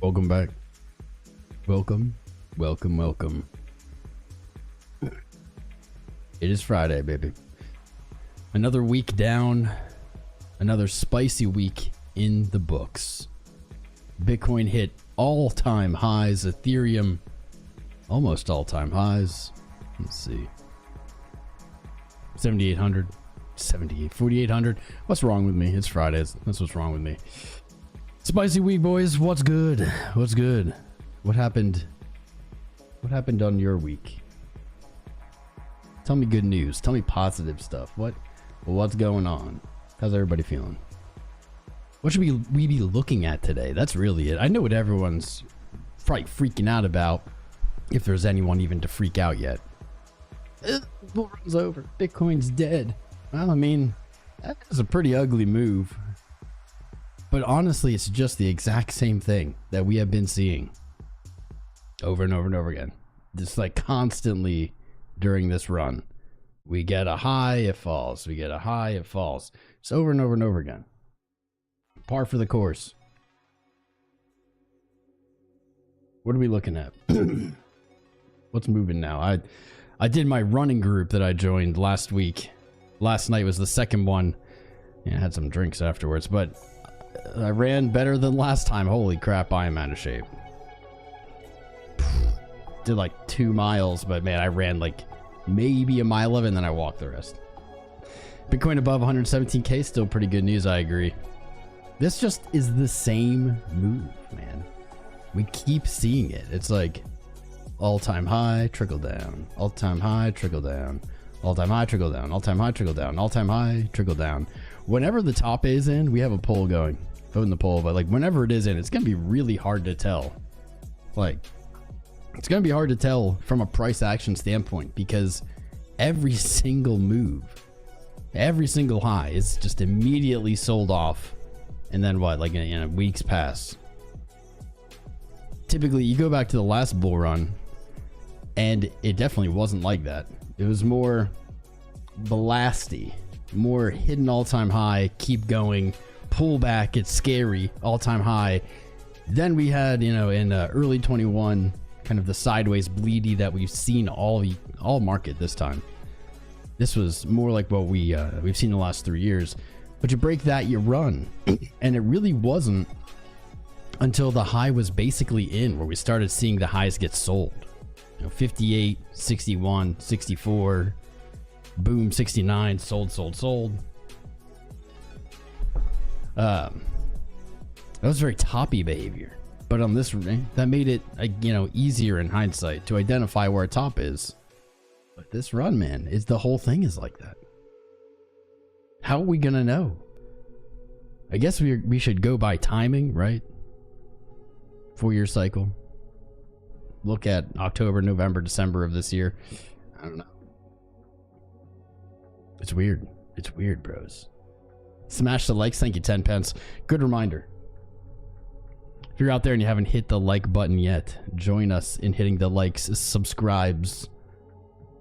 Welcome back. Welcome. It is Friday, baby. Another week down. Another spicy week in the books. Bitcoin hit all-time highs. Ethereum almost all-time highs. Let's see. 7,800. 4,800. What's wrong with me? It's Fridays. That's what's wrong with me. Spicy week, boys. What's good? What's good? What happened? What happened on your week? Tell me good news. Tell me positive stuff. What's going on? How's everybody feeling? What should we be looking at today? That's really it. I know what everyone's probably freaking out about, if there's anyone even to freak out yet. Bull run's over. Bitcoin's dead. Well, I mean, that's a pretty ugly move. But honestly, it's just the exact same thing that we have been seeing over and over and over again. Just like constantly during this run. We get a high, it falls. We get a high, it falls. It's over and over and over again. Par for the course. What are we looking at? What's moving now? I did my running group that I joined last week. Last night was the second one. Yeah, I had some drinks afterwards, but I ran better than last time. Holy crap, I am out of shape. Did like 2 miles, but man, I ran like maybe a mile of it, and then I walked the rest. Bitcoin above 117K, still pretty good news, I agree. This just is the same move, man. We keep seeing it. It's like all-time high, trickle down. All-time high, trickle down. All-time high, trickle down. All-time high, trickle down. All-time high, trickle down. Whenever the top is in, we have a poll going. Vote in the poll, but like whenever it is in, it's gonna be really hard to tell. Like, it's gonna be hard to tell from a price action standpoint, because every single move, every single high is just immediately sold off. And then what, like in a week's pass. Typically, you go back to the last bull run, and it definitely wasn't like that. It was more blasty, more hidden all-time high, keep going, pull back, it's scary, all-time high. Then we had, you know, in early 21, kind of the sideways bleedy that we've seen all market this time. This was more like what we've seen the last 3 years. But you break that, you run. And it really wasn't until the high was basically in where we started seeing the highs get sold. You know, 58, 61, 64, boom, 69, sold. That was very toppy behavior. But on this, that made it, you know, easier in hindsight to identify where a top is. But this run, man, the whole thing is like that. How are we gonna know? I guess we should go by timing, right? 4-year cycle. Look at October, November, December of this year. I don't know. It's weird. It's weird, bros. Smash the likes. Thank you, 10 pence. Good reminder. If you're out there and you haven't hit the like button yet, join us in hitting the likes, subscribes,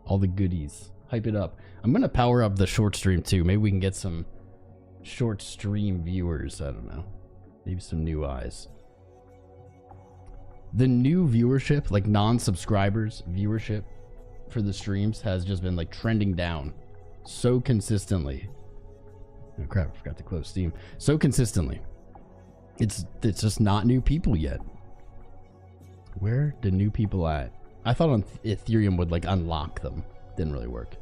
all the goodies. Hype it up. I'm going to power up the short stream too. Maybe we can get some short stream viewers. I don't know. Maybe some new eyes. The new viewership, like non-subscribers viewership for the streams, has just been like trending down so consistently. Oh crap, I forgot to close Steam. So consistently. It's just not new people yet. Where the new people at? I thought on Ethereum would like unlock them. Didn't really work.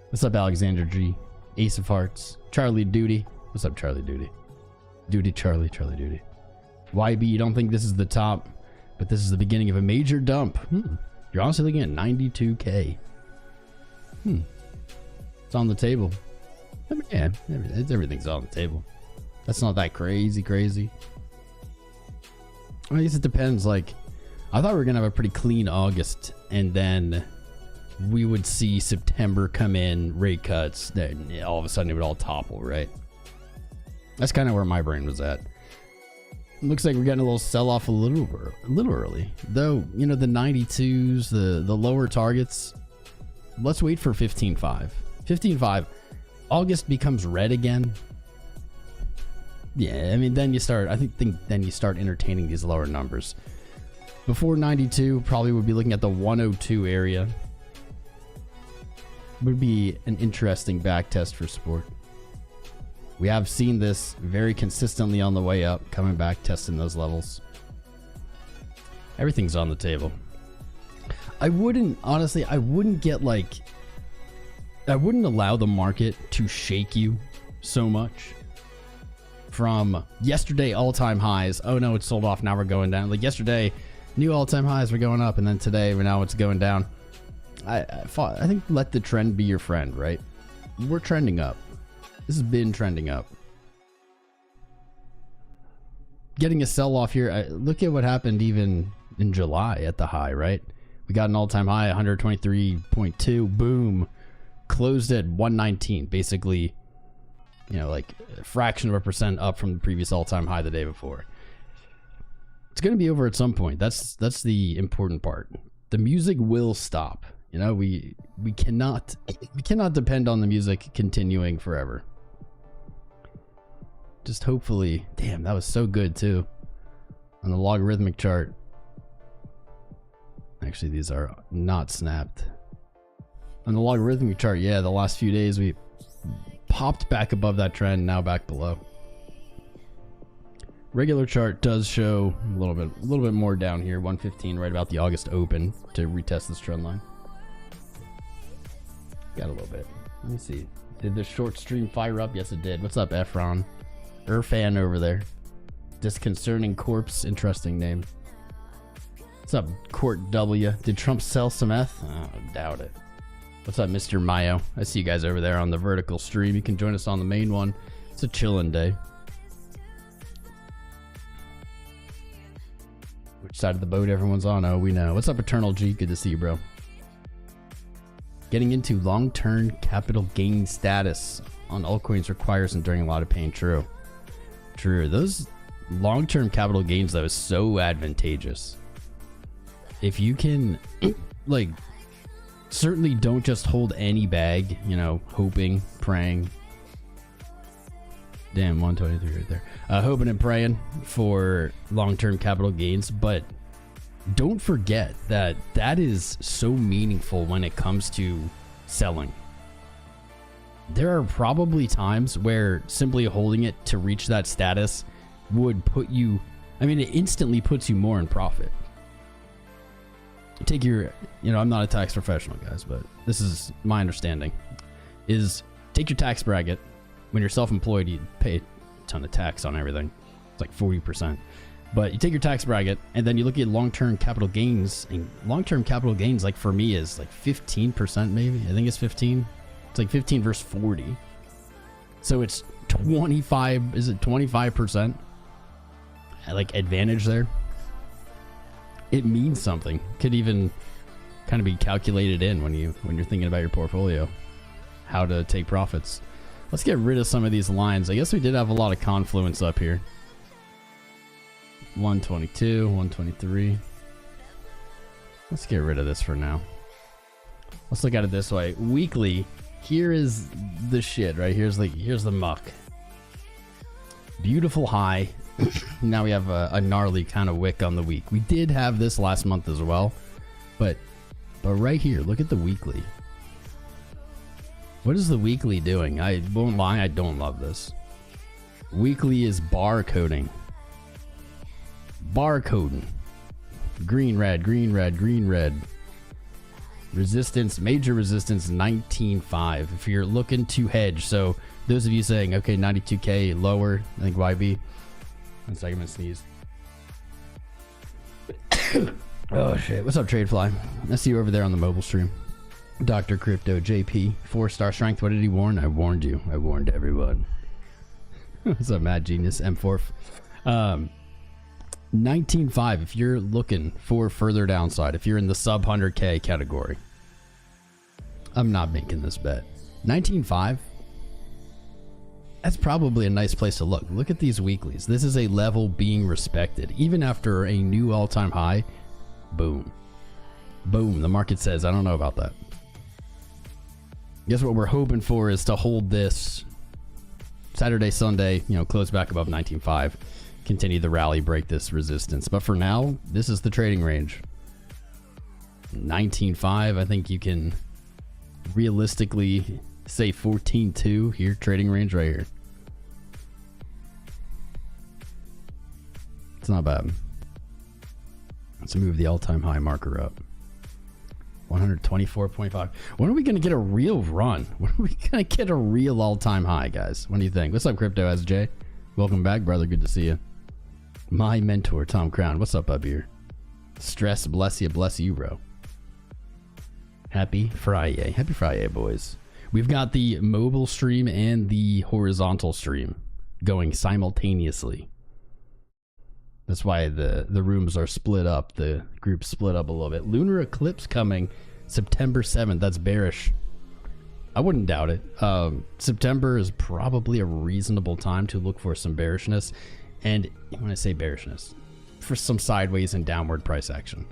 What's up, Alexander G? Ace of Hearts. Charlie Duty. What's up, Charlie Duty? Duty Charlie Duty. YB, you don't think this is the top, but this is the beginning of a major dump. You're honestly looking at 92K. It's on the table. I mean, yeah, everything's on the table. That's not that crazy. I guess it depends. Like, I thought we were gonna have a pretty clean August, and then we would see September come in, rate cuts, then all of a sudden it would all topple, right? That's kind of where my brain was at. Looks like we're getting a little sell-off a little early, though. You know, the 92s, the lower targets. Let's wait for 15.5. 15.5. August becomes red again. Yeah, I mean, then you start, I think then you start entertaining these lower numbers. Before 92, probably would be looking at the 102 area. Would be an interesting back test for support. We have seen this very consistently on the way up, coming back, testing those levels. Everything's on the table. I wouldn't, honestly, I wouldn't get like, I wouldn't allow the market to shake you so much. From yesterday all-time highs, oh no, it's sold off, now we're going down. Like yesterday, new all-time highs were going up, and then today, now it's going down. I think let the trend be your friend, right? We're trending up. This has been trending up. Getting a sell-off here, look at what happened even in July at the high, right? We got an all-time high, 123.2, boom. Closed at 119, basically, you know, like a fraction of a percent up from the previous all-time high the day before. It's going to be over at some point. That's the important part. The music will stop. You know, we cannot depend on the music continuing forever. Just hopefully, damn, that was so good too. On the logarithmic chart. Actually, these are not snapped. On the logarithmic chart, yeah, the last few days we popped back above that trend, now back below. Regular chart does show a little bit more down here, 115 right about the August open to retest this trend line. Got a little bit. Let me see. Did the short stream fire up? Yes, it did. What's up, Efron? Fan over there. Disconcerting corpse. Interesting name. What's up, Court W? Did Trump sell some ETH? Oh, doubt it. What's up, Mr. Mayo? I see you guys over there on the vertical stream. You can join us on the main one. It's a chillin' day. Which side of the boat everyone's on? Oh, we know. What's up, Eternal G? Good to see you, bro. Getting into long-term capital gain status on altcoins requires enduring a lot of pain. True. True. Those long-term capital gains, though, is so advantageous. If you can, like, certainly don't just hold any bag, you know, hoping, praying. Damn, 123 right there. Hoping and praying for long-term capital gains, but don't forget that that is so meaningful when it comes to selling. There are probably times where simply holding it to reach that status would put you, I mean, it instantly puts you more in profit. Take your, you know, I'm not a tax professional, guys, but this is my understanding, is take your tax bracket. When you're self-employed, you pay a ton of tax on everything. It's like 40%. But you take your tax bracket and then you look at long-term capital gains, and long-term capital gains, like for me, is like 15% maybe. I think it's 15. It's like 15 versus 40. So it's 25, is it 25%? Like advantage there. It means something. Could even kind of be calculated in when you're thinking about your portfolio, how to take profits. Let's get rid of some of these lines. I guess we did have a lot of confluence up here. 122, 123. Let's get rid of this for now. Let's look at it this way. Weekly, here is the shit, right? Here's the muck. Beautiful high. Now we have a gnarly kind of wick on the week. We did have this last month as well, but right here, look at the weekly. What is the weekly doing? I won't lie, I don't love this. Weekly is barcoding. Barcoding. Green, red, green, red, green, red. Resistance, major resistance, 19.5. If you're looking to hedge, so those of you saying, okay, 92K lower, I think YB. 1 second, I'm gonna sneeze. Oh shit, what's up, Tradefly? I see you over there on the mobile stream. Dr. Crypto JP, 4-star strength. What did he warn? I warned you. I warned everyone. What's up, Mad Genius? M4. 19.5. If you're looking for further downside, if you're in the sub 100K category, I'm not making this bet. 19.5. That's probably a nice place to look. Look at these weeklies. This is a level being respected, even after a new all-time high. Boom. Boom. The market says, I don't know about that. Guess what we're hoping for is to hold this Saturday, Sunday, you know, close back above 19.5. Continue the rally, break this resistance. But for now, this is the trading range. 19.5, I think you can realistically say 14.2 here, trading range right here. It's not bad. Let's move the all-time high marker up. 124.5. When are we going to get a real run? When are we going to get a real all-time high, guys? What do you think? What's up, 𝐒𝐻𝐺? Welcome back, brother. Good to see you. My mentor, Tom Crown. What's up, here? Stress, bless you, bro. Happy Friday. Happy Friday, boys. We've got the mobile stream and the horizontal stream going simultaneously. That's why the rooms are split up. The group split up a little bit. Lunar eclipse coming September 7th. That's bearish. I wouldn't doubt it. September is probably a reasonable time to look for some bearishness. And when I say bearishness, for some sideways and downward price action.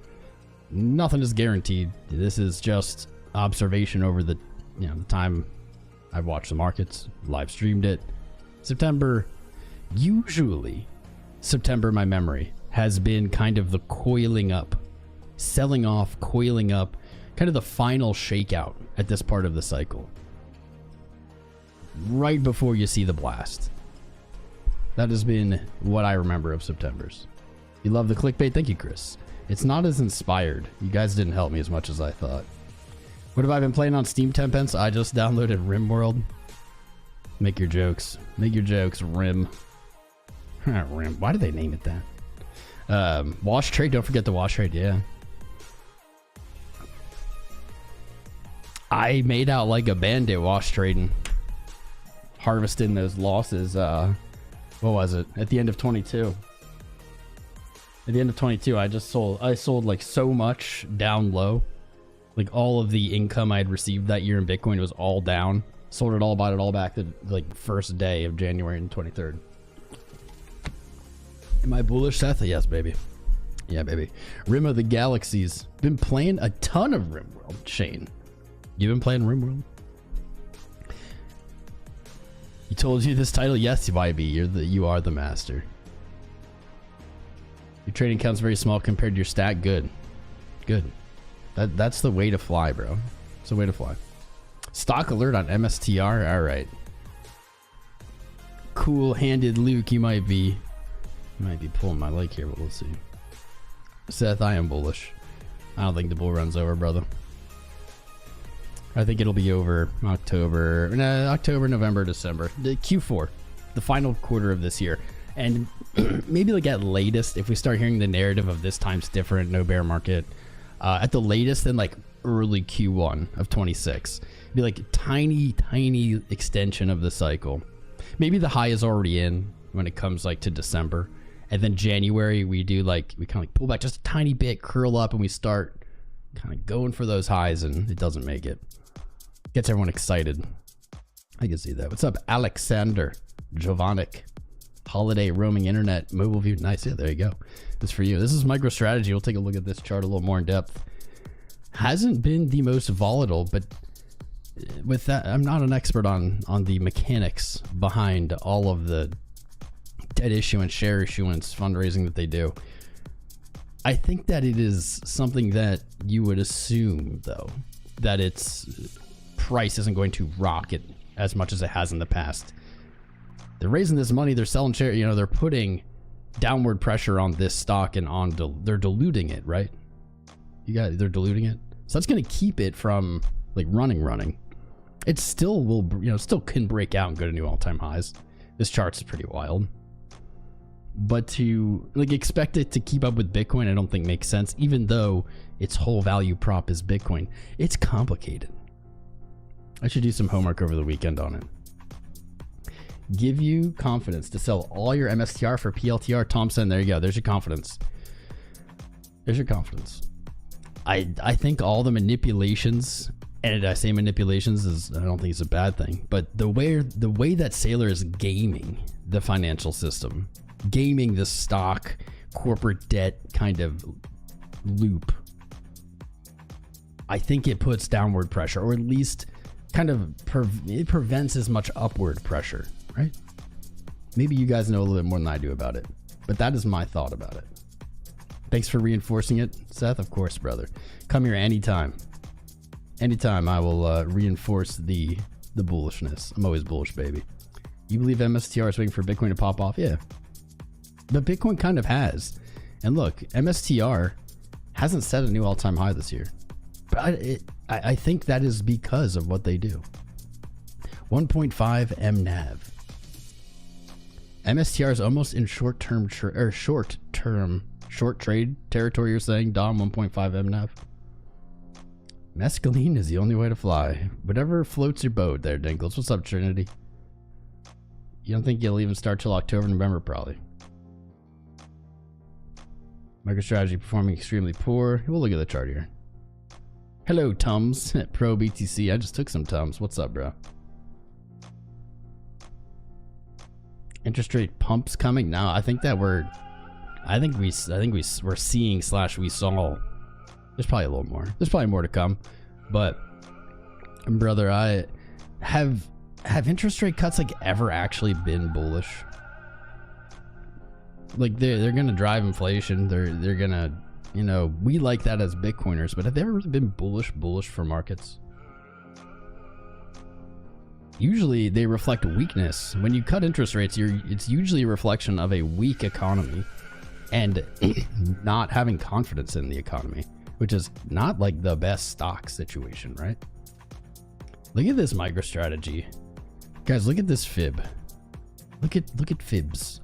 Nothing is guaranteed. This is just observation over the, you know, the time I've watched the markets, live streamed it. September, usually September, my memory, has been kind of the coiling up, selling off, coiling up, kind of the final shakeout at this part of the cycle. Right before you see the blast. That has been what I remember of September's. You love the clickbait? Thank you, Chris. It's not as inspired. You guys didn't help me as much as I thought. What have I been playing on Steam, Tempence? I just downloaded RimWorld. Make your jokes. Make your jokes, Rim. Rim. Why did they name it that? Wash trade. Don't forget the wash trade. Yeah. I made out like a bandit wash trading. Harvesting those losses. What was it? At the end of 22. At the end of 22, I sold like so much down low. Like all of the income I had received that year in Bitcoin was all down. Sold it all, bought it all back the like first day of January and 23rd. Am I bullish, Seth? Yes, baby. Yeah, baby. Rim of the Galaxies. Been playing a ton of RimWorld. Shane, you been playing RimWorld? He told you this title? Yes, YB. You are the master. Your trading count's very small compared to your stat. Good. Good. That's the way to fly, bro. It's the way to fly. Stock alert on MSTR. All right. Cool-handed Luke. You might be pulling my leg here, but we'll see. Seth, I am bullish. I don't think the bull run's over, brother. I think it'll be over October, November, December, the Q4, the final quarter of this year. And maybe like at latest, if we start hearing the narrative of this time's different, no bear market, at the latest then like early Q1 of 26, be like tiny extension of the cycle. Maybe the high is already in when it comes like to December. And then January, we kind of like pull back just a tiny bit, curl up, and we start kind of going for those highs, and it doesn't make it. Gets everyone excited. I can see that. What's up, Alexander Jovanik? Holiday roaming internet mobile view. Nice. Yeah, there you go. This is for you. This is MicroStrategy. We'll take a look at this chart a little more in depth. Hasn't been the most volatile, but with that, I'm not an expert on the mechanics behind all of the debt issuance, share issuance, fundraising that they do. I think that it is something that you would assume, though, that its price isn't going to rocket as much as it has in the past. They're raising this money, they're selling share, you know, they're putting downward pressure on this stock and they're diluting it, right? They're diluting it. So that's going to keep it from like running. It still will, you know, still can break out and go to new all-time highs. This chart's pretty wild. But to like expect it to keep up with Bitcoin, I don't think makes sense, even though its whole value prop is Bitcoin. It's complicated. I should do some homework over the weekend on it. Give you confidence to sell all your MSTR for PLTR. Thompson, there you go. There's your confidence. There's your confidence. I think all the manipulations, and I say manipulations is, I don't think it's a bad thing, but the way that Saylor is gaming the financial system, gaming the stock corporate debt kind of loop, I think it puts downward pressure, or at least kind of it prevents as much upward pressure, right? Maybe you guys know a little bit more than I do about it, but that is my thought about it. Thanks for reinforcing it, Seth. Of course, brother. Come here anytime. Anytime I will reinforce the bullishness. I'm always bullish, baby. You believe MSTR is waiting for Bitcoin to pop off? Yeah. But Bitcoin kind of has. And look, MSTR hasn't set a new all-time high this year. But I think that is because of what they do. 1.5 MNAV. MSTR is almost in short trade territory, you're saying, Dom. 1.5 MNAV. Mescaline is the only way to fly. Whatever floats your boat there, Dinkles. What's up, Trinity? You don't think you'll even start till October, November? Probably. MicroStrategy performing extremely poor. We'll look at the chart here. Hello, Tums. Pro BTC. I just took some Tums. What's up, bro? Interest rate pumps coming now. I think that we're seeing / we saw. There's probably a little more. There's probably more to come. But brother, I have interest rate cuts like ever actually been bullish? Like they're gonna drive inflation. They're gonna, you know, we like that as Bitcoiners, but have they ever really been bullish for markets? Usually they reflect weakness. When you cut interest rates, it's usually a reflection of a weak economy and not having confidence in the economy, which is not like the best stock situation, right? Look at this MicroStrategy. Guys, look at this fib. Look at fibs.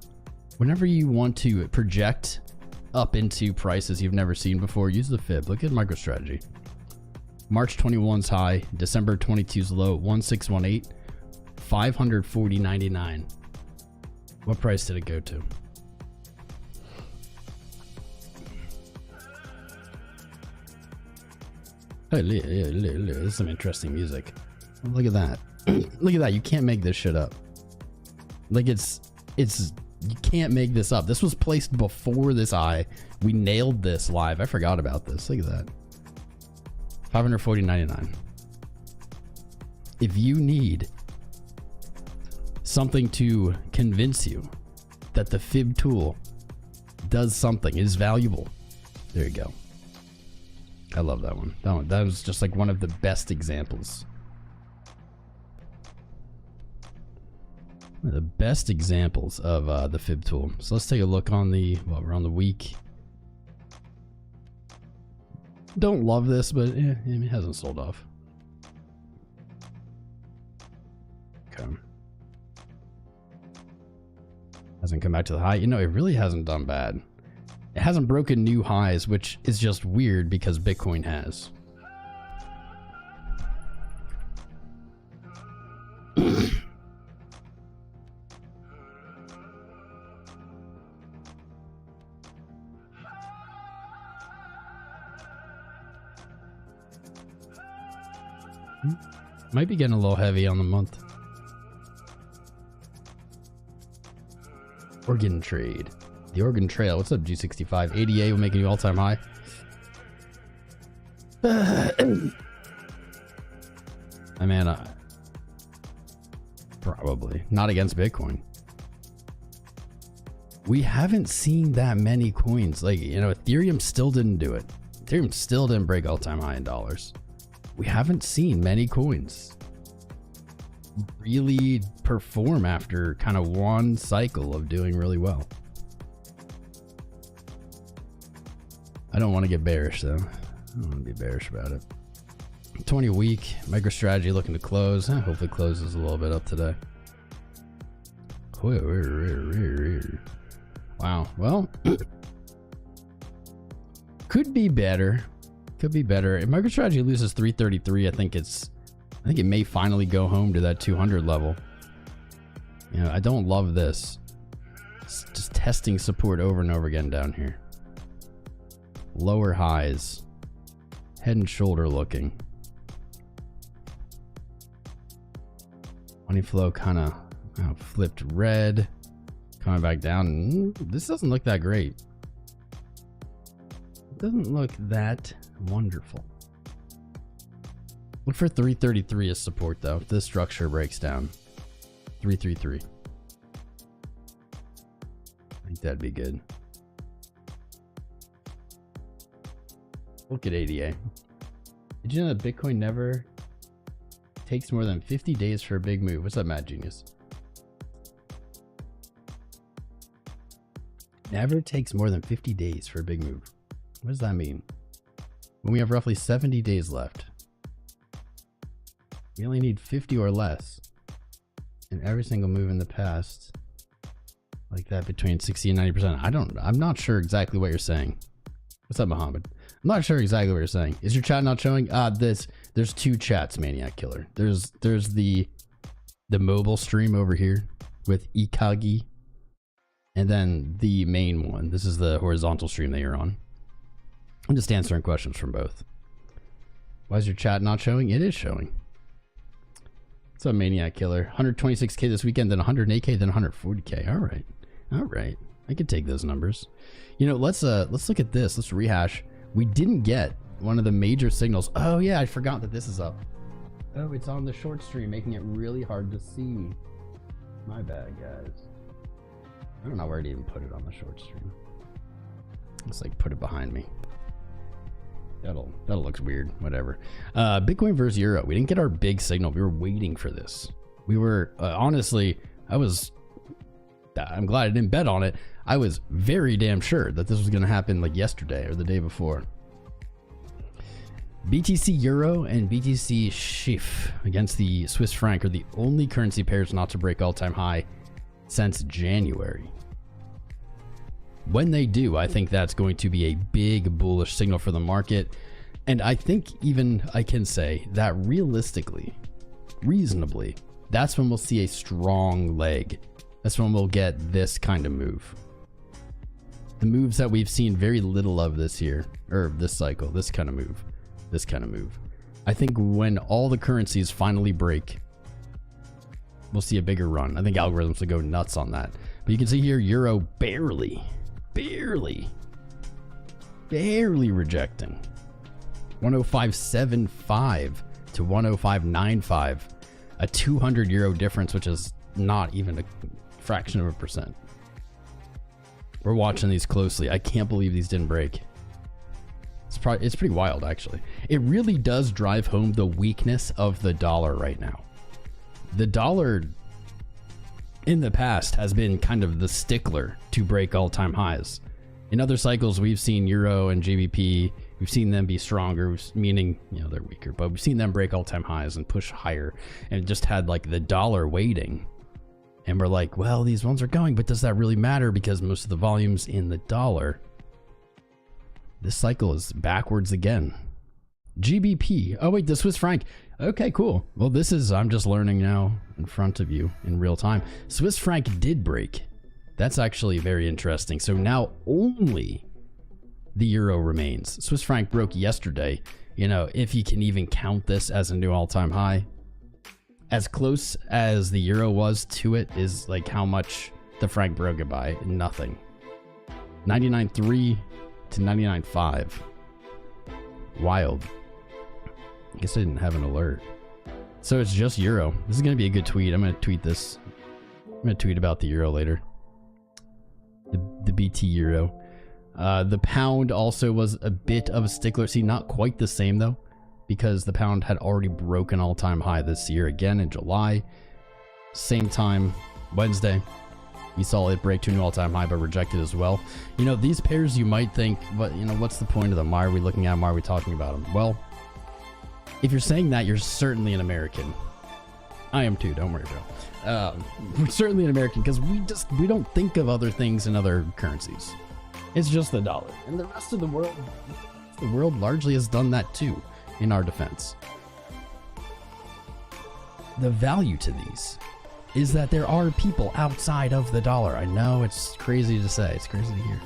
Whenever you want to project up into prices you've never seen before, use the fib. Look at MicroStrategy. March 21's high, December 22's low, 1618, 540.99. What price did it go to? Hey, this is some interesting music. Look at that. Look at that. You can't make this shit up. Like it's you can't make this up. This was placed before this eye. We nailed this live. I forgot about this. Look at that. 540.99. If you need something to convince you that the fib tool does something, it is valuable, there you go. I love that one. That was just like one of the best examples. One of the best examples of the fib tool. So let's take a look on the, well, we're on the week. Don't love this, but it hasn't sold off. Okay. Hasn't come back to the high. You know, it really hasn't done bad. It hasn't broken new highs, which is just weird because Bitcoin has. Might be getting a little heavy on the month. Organ trade. The Oregon Trail. What's up, G65? ADA will make a new all-time high. I mean, probably not against Bitcoin. We haven't seen that many coins. Like, you know, Ethereum still didn't do it. Ethereum still didn't break all-time high in dollars. We haven't seen many coins really perform after kind of one cycle of doing really well. I don't want to get bearish though. I don't want to be bearish about it. 20 week MicroStrategy looking to close. Hopefully closes a little bit up today. Wow. Well, could be better. Could be better. If MicroStrategy loses 333, I think it may finally go home to that 200 level. You know, I don't love this. It's just testing support over and over again down here. Lower highs. Head and shoulder looking. Money flow kind of flipped red. Coming back down. This doesn't look that great. It doesn't look that wonderful. Look for 333 as support though. If this structure breaks down. 333. That'd be good. Look at ADA. Did you know that Bitcoin never takes more than 50 days for a big move? What's up, Mad Genius? Never takes more than 50 days for a big move. What does that mean? When we have roughly 70 days left, we only need 50 or less. And every single move in the past, like that, between 60 and 90%. I'm not sure exactly what you're saying. What's up, Muhammad? I'm not sure exactly what you're saying. Is your chat not showing? There's two chats, Maniac Killer. There's the mobile stream over here with 𝐒𝐴𝐺, and then the main one. This is the horizontal stream that you're on. I'm just answering questions from both. Why is your chat not showing? It is showing. What's up, Maniac Killer? 126K this weekend, then 108K, then 140K. All right. All right. I could take those numbers. You know, let's look at this. Let's rehash. We didn't get one of the major signals. Oh yeah, I forgot that this is up. Oh, it's on the short stream, making it really hard to see. My bad, guys. I don't know where to even put it on the short stream. Let's like put it behind me. That'll looks weird. Whatever. Bitcoin versus Euro. We didn't get our big signal. We were waiting for this. We were honestly, I'm glad I didn't bet on it. I was very damn sure that this was going to happen like yesterday or the day before. BTC Euro and BTC 𝐿 against the Swiss franc are the only currency pairs not to break all-time high since January. When they do, I think that's going to be a big bullish signal for the market. And I think even I can say that realistically, reasonably, that's when we'll see a strong leg. That's when we'll get this kind of move. The moves that we've seen very little of this year, or this cycle, this kind of move. I think when all the currencies finally break, we'll see a bigger run. I think algorithms will go nuts on that. But you can see here, Euro barely rejecting. 105.75 to 105.95. A 200 euro difference, which is not even a fraction of a percent. We're watching these closely. I can't believe these didn't break. It's pretty wild, actually. It really does drive home the weakness of the dollar right now. The dollar in the past has been kind of the stickler to break all-time highs. In other cycles, we've seen Euro and GBP, we've seen them be stronger, meaning, you know, they're weaker, but we've seen them break all-time highs and push higher, and just had like the dollar waiting. And we're like, well, these ones are going, but does that really matter? Because most of the volume's in the dollar. This cycle is backwards again. GBP. Oh wait, the Swiss franc. Okay, cool. Well, this is, I'm just learning now in front of you in real time. Swiss franc did break. That's actually very interesting. So now only the euro remains. Swiss franc broke yesterday. You know, if you can even count this as a new all-time high. As close as the euro was to it is like how much the franc broke it by. Nothing. 99.3 to 99.5. Wild. I guess I didn't have an alert. So it's just euro. This is going to be a good tweet. I'm going to tweet this. I'm going to tweet about the euro later. The BT euro. The pound also was a bit of a stickler. See, not quite the same though, because the pound had already broken all-time high this year again in July. Same time, Wednesday, we saw it break to a new all-time high, but rejected as well. You know, these pairs you might think, but you know, what's the point of them? Why are we looking at them? Why are we talking about them? Well, if you're saying that, you're certainly an American. I am too, don't worry, Joe. We're certainly an American because we don't think of other things in other currencies. It's just the dollar. And the rest of the world largely has done that too, in our defense. The value to these is that there are people outside of the dollar. I know it's crazy to say, it's crazy to hear.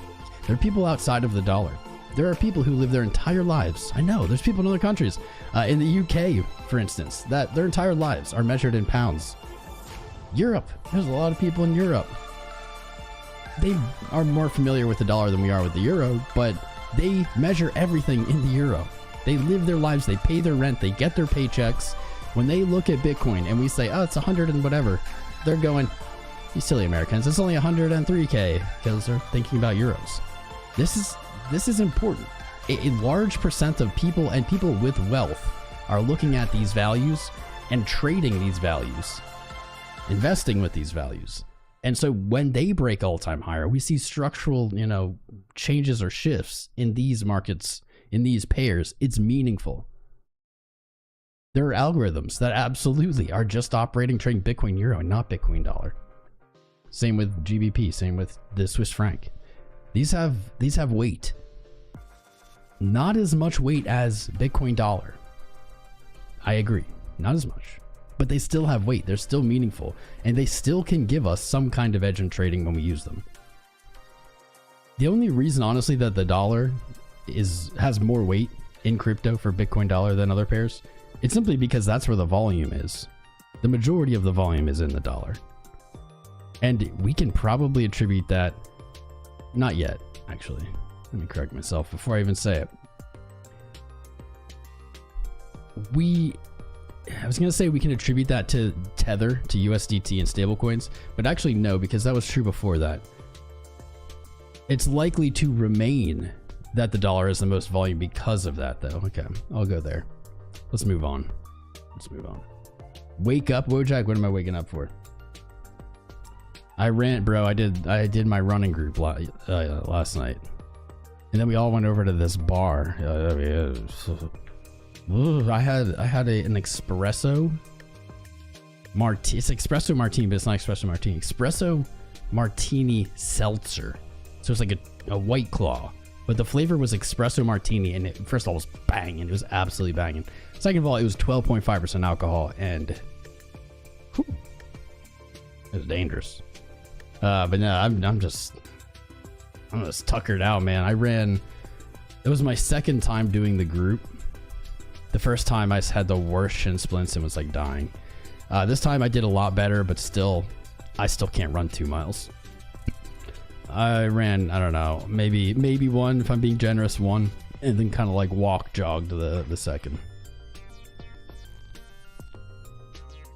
There are people outside of the dollar. There are people who live their entire lives. I know, there's people in other countries. In the UK, for instance, that their entire lives are measured in pounds. Europe, there's a lot of people in Europe. They are more familiar with the dollar than we are with the euro, but they measure everything in the euro. They live their lives, they pay their rent, they get their paychecks. When they look at Bitcoin and we say, oh, it's 100 and whatever, they're going, You silly Americans. It's only 103K because they're thinking about euros. This is important. A large percent of people and people with wealth are looking at these values and trading these values, investing with these values. And so when they break all-time higher, we see structural, you know, changes or shifts in these markets, in these pairs. It's meaningful. There are algorithms that absolutely are just operating, trading Bitcoin euro and not Bitcoin dollar. Same with GBP, same with the Swiss franc. These have weight. Not as much weight as Bitcoin dollar. I agree, not as much. But they still have weight, they're still meaningful, and they still can give us some kind of edge in trading when we use them. The only reason, honestly, that the dollar has more weight in crypto for Bitcoin dollar than other pairs, it's simply because that's where the volume is. The majority of the volume is in the dollar. And we can probably attribute that, not yet, actually. Let me correct myself before I even say it. I was going to say we can attribute that to Tether, to USDT and stablecoins, but actually no, because that was true before that. It's likely to remain that the dollar is the most volume because of that, though. Okay, I'll go there. Let's move on. Let's move on. Wake up, Wojak. What am I waking up for? I ran, bro. I did my running group last night, and then we all went over to this bar. I had an espresso martini. It's espresso martini, but it's not espresso martini. Espresso martini seltzer. So it's like a White Claw, but the flavor was espresso martini, and it, first of all, it was banging. It was absolutely banging. Second of all, it was 12.5% alcohol, and whew, it was dangerous. But no, I'm just tuckered out, man. It was my second time doing the group. The first time I had the worst shin splints and was like dying. This time I did a lot better, but I still can't run 2 miles. I ran, I don't know, maybe one, if I'm being generous, one, and then kind of like jogged the second.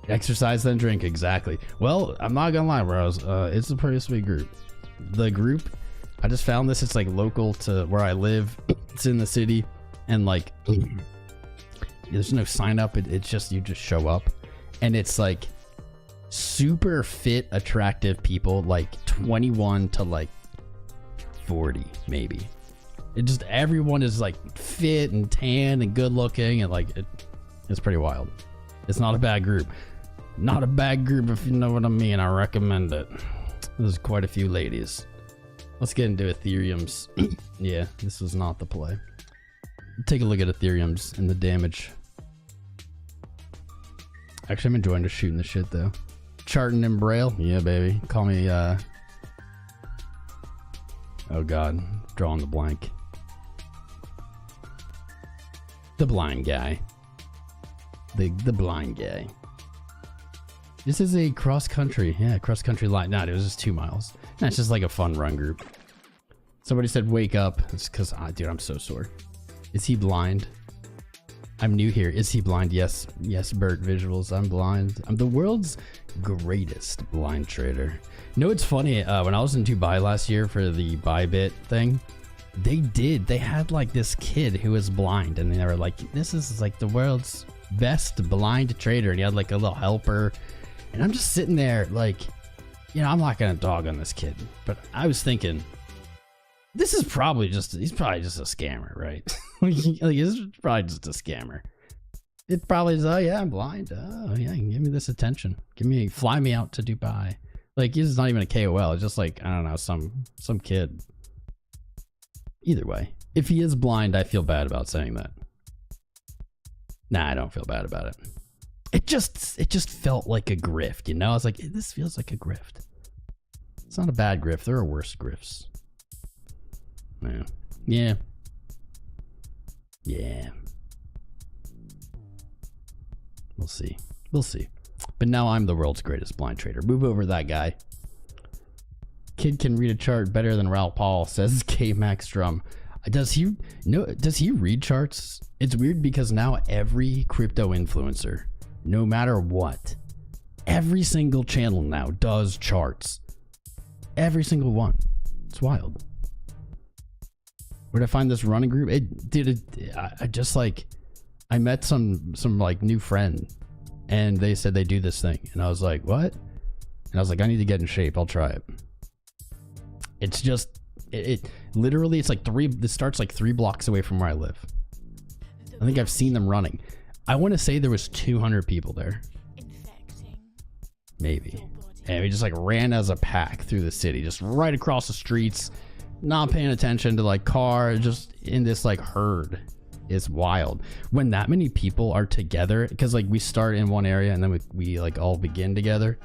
Exercise, then drink, exactly. Well, I'm not gonna lie, bros. It's a pretty sweet group. The group, I just found this. It's like local to where I live. It's in the city, and like, there's no sign up. It's just you just show up, and it's like super fit, attractive people, like 21 to like 40, maybe. It just everyone is like fit and tan and good looking, and like it's pretty wild. It's not a bad group. Not a bad group, if you know what I mean. I recommend it. There's quite a few ladies. Let's get into Ethereum's. Yeah, this was not the play. Take a look at Ethereum's and the damage. Actually, I'm enjoying just shooting the shit though. Charting in Braille. Yeah, baby. Call me, oh God. Drawing the blank. The blind guy. The blind guy. This is a cross-country. Yeah, cross-country line. Nah, it was just 2 miles. Nah, it's just like a fun run group. Somebody said wake up. It's because, dude, I'm so sore. Is he blind? I'm new here. Is he blind? Yes. Yes, Bert Visuals. I'm blind. I'm the world's greatest blind trader. You know, it's funny. When I was in Dubai last year for the Bybit thing, they had like this kid who was blind, and they were like, this is like the world's best blind trader, and he had like a little helper, and I'm just sitting there like, you know, I'm not gonna dog on this kid, but I was thinking, he's probably just a scammer, right? Like he's probably just a scammer. It probably is. Oh yeah, I'm blind. Oh yeah, give me this attention. Fly me out to Dubai. Like he's not even a KOL. It's just like, I don't know, some kid. Either way, if he is blind, I feel bad about saying that. Nah, I don't feel bad about it. It just felt like a grift, you know? I was like, this feels like a grift. It's not a bad grift. There are worse grifts. Yeah. Yeah. Yeah. We'll see. We'll see. But now I'm the world's greatest blind trader. Move over that guy. Kid can read a chart better than Ralph Paul, says K Max Drum. Does he read charts? It's weird because now every crypto influencer, no matter what, Every single channel now does charts. Every single one. It's wild. Where'd I find this running group? I just like, I met some like new friend and they said they do this thing. And I was like, what? And I was like, I need to get in shape. I'll try it. It's just, it literally, it's like this starts like 3 blocks away from where I live. I think I've seen them running. I want to say there was 200 people there. Maybe. And we just like ran as a pack through the city, just right across the streets, not paying attention to like cars, just in this like herd. It's wild when that many people are together, because like we start in one area and then we like all begin together.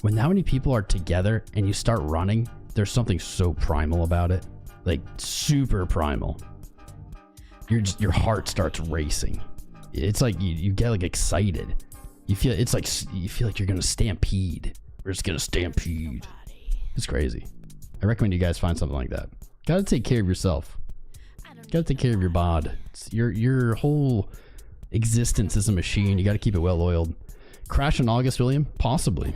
When that many people are together and you start running, there's something so primal about it, like super primal. Your heart starts racing. It's like you get like excited. You feel like you're gonna stampede. We're just gonna stampede. It's crazy. I recommend you guys find something like that. Gotta take care of yourself. Gotta take care of your bod. Your whole existence is a machine. You gotta keep it well oiled. Crash in August, William? Possibly.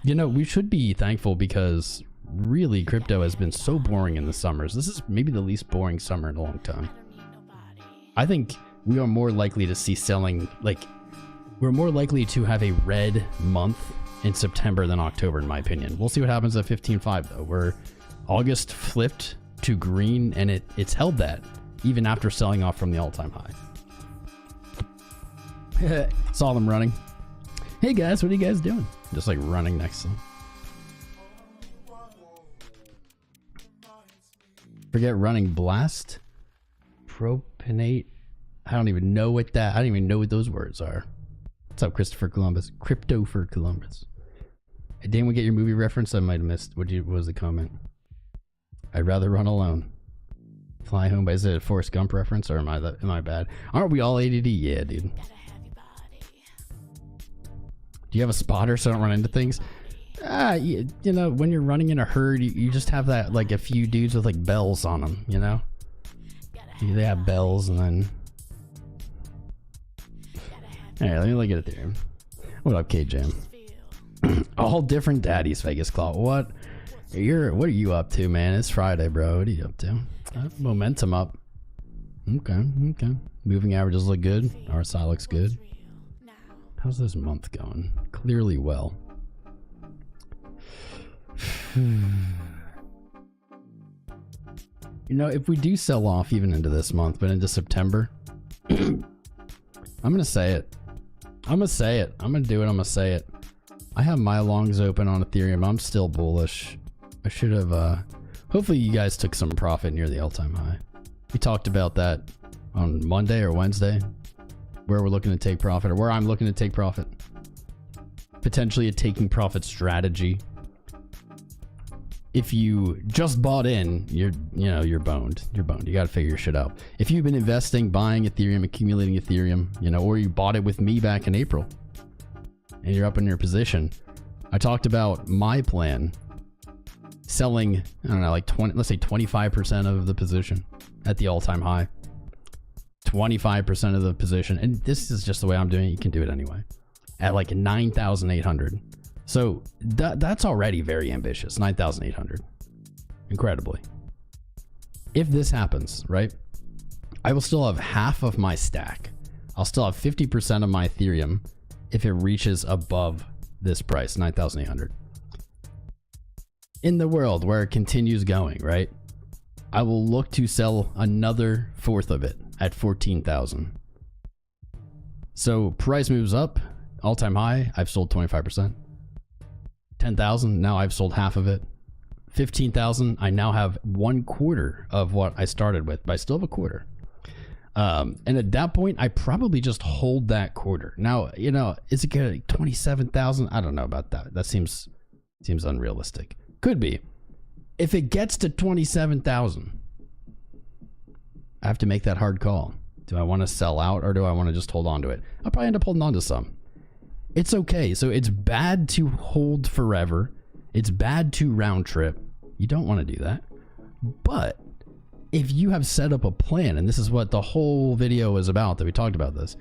You know, we should be thankful because really crypto has been so boring in the summers. This is maybe the least boring summer in a long time. I think we are more likely to see selling, like, we're more likely to have a red month in September than October, in my opinion. We'll see what happens at 15.5 though, where August flipped to green and it's held that even after selling off from the all-time high. Saw them running. Hey guys, what are you guys doing? Just like running next to them. Forget running. Blast, propionate. I don't even know what that. I don't even know what those words are. What's up, Christopher Columbus? Crypto for Columbus. Hey, didn't we get your movie reference? I might have missed. What was the comment? I'd rather run alone. Fly home. Is it a Forrest Gump reference, or am I bad? Aren't we all ADD? Yeah, dude. Do you have a spotter so I don't run into things? You know, when you're running in a herd, you just have that, like a few dudes with like bells on them, you know? They have bells and then... Alright, let me look at Ethereum. What up, KJam? All different daddies, Vegas Claw. What are you up to, man? It's Friday, bro. What are you up to? Momentum up. Okay. Moving averages look good. RSI looks good. How's this month going? Clearly well. You know, if we do sell off even into this month, but into September, I'm gonna say it. I'm gonna say it. I'm gonna do it. I'm gonna say it. I have my longs open on Ethereum. I'm still bullish. I should have, hopefully you guys took some profit near the all-time high. We talked about that on Monday or Wednesday, where we're looking to take profit, or where I'm looking to take profit. Potentially a taking profit strategy. If you just bought in, you're boned. You're boned. You got to figure your shit out. If you've been investing, buying Ethereum, accumulating Ethereum, you know, or you bought it with me back in April and you're up in your position, I talked about my plan selling, I don't know, like let's say 25% of the position at the all-time high, 25% of the position. And this is just the way I'm doing it. You can do it anyway at like 9,800. So that's already very ambitious. 9,800. Incredibly. If this happens, right, I will still have half of my stack. I'll still have 50% of my Ethereum if it reaches above this price, 9,800. In the world where it continues going, right, I will look to sell another fourth of it at 14,000. So price moves up, all-time high, I've sold 25%. 10,000, now I've sold half of it. 15,000, I now have 1/4 of what I started with, but I still have a quarter. And at that point, I probably just hold that quarter. Now, you know, is it gonna 27,000? I don't know about that. That seems unrealistic. Could be. If it gets to 27,000, I have to make that hard call. Do I want to sell out or do I want to just hold on to it? I'll probably end up holding on to some. It's okay. So it's bad to hold forever. It's bad to round trip. You don't want to do that. But if you have set up a plan, and this is what the whole video is about, that we talked about this,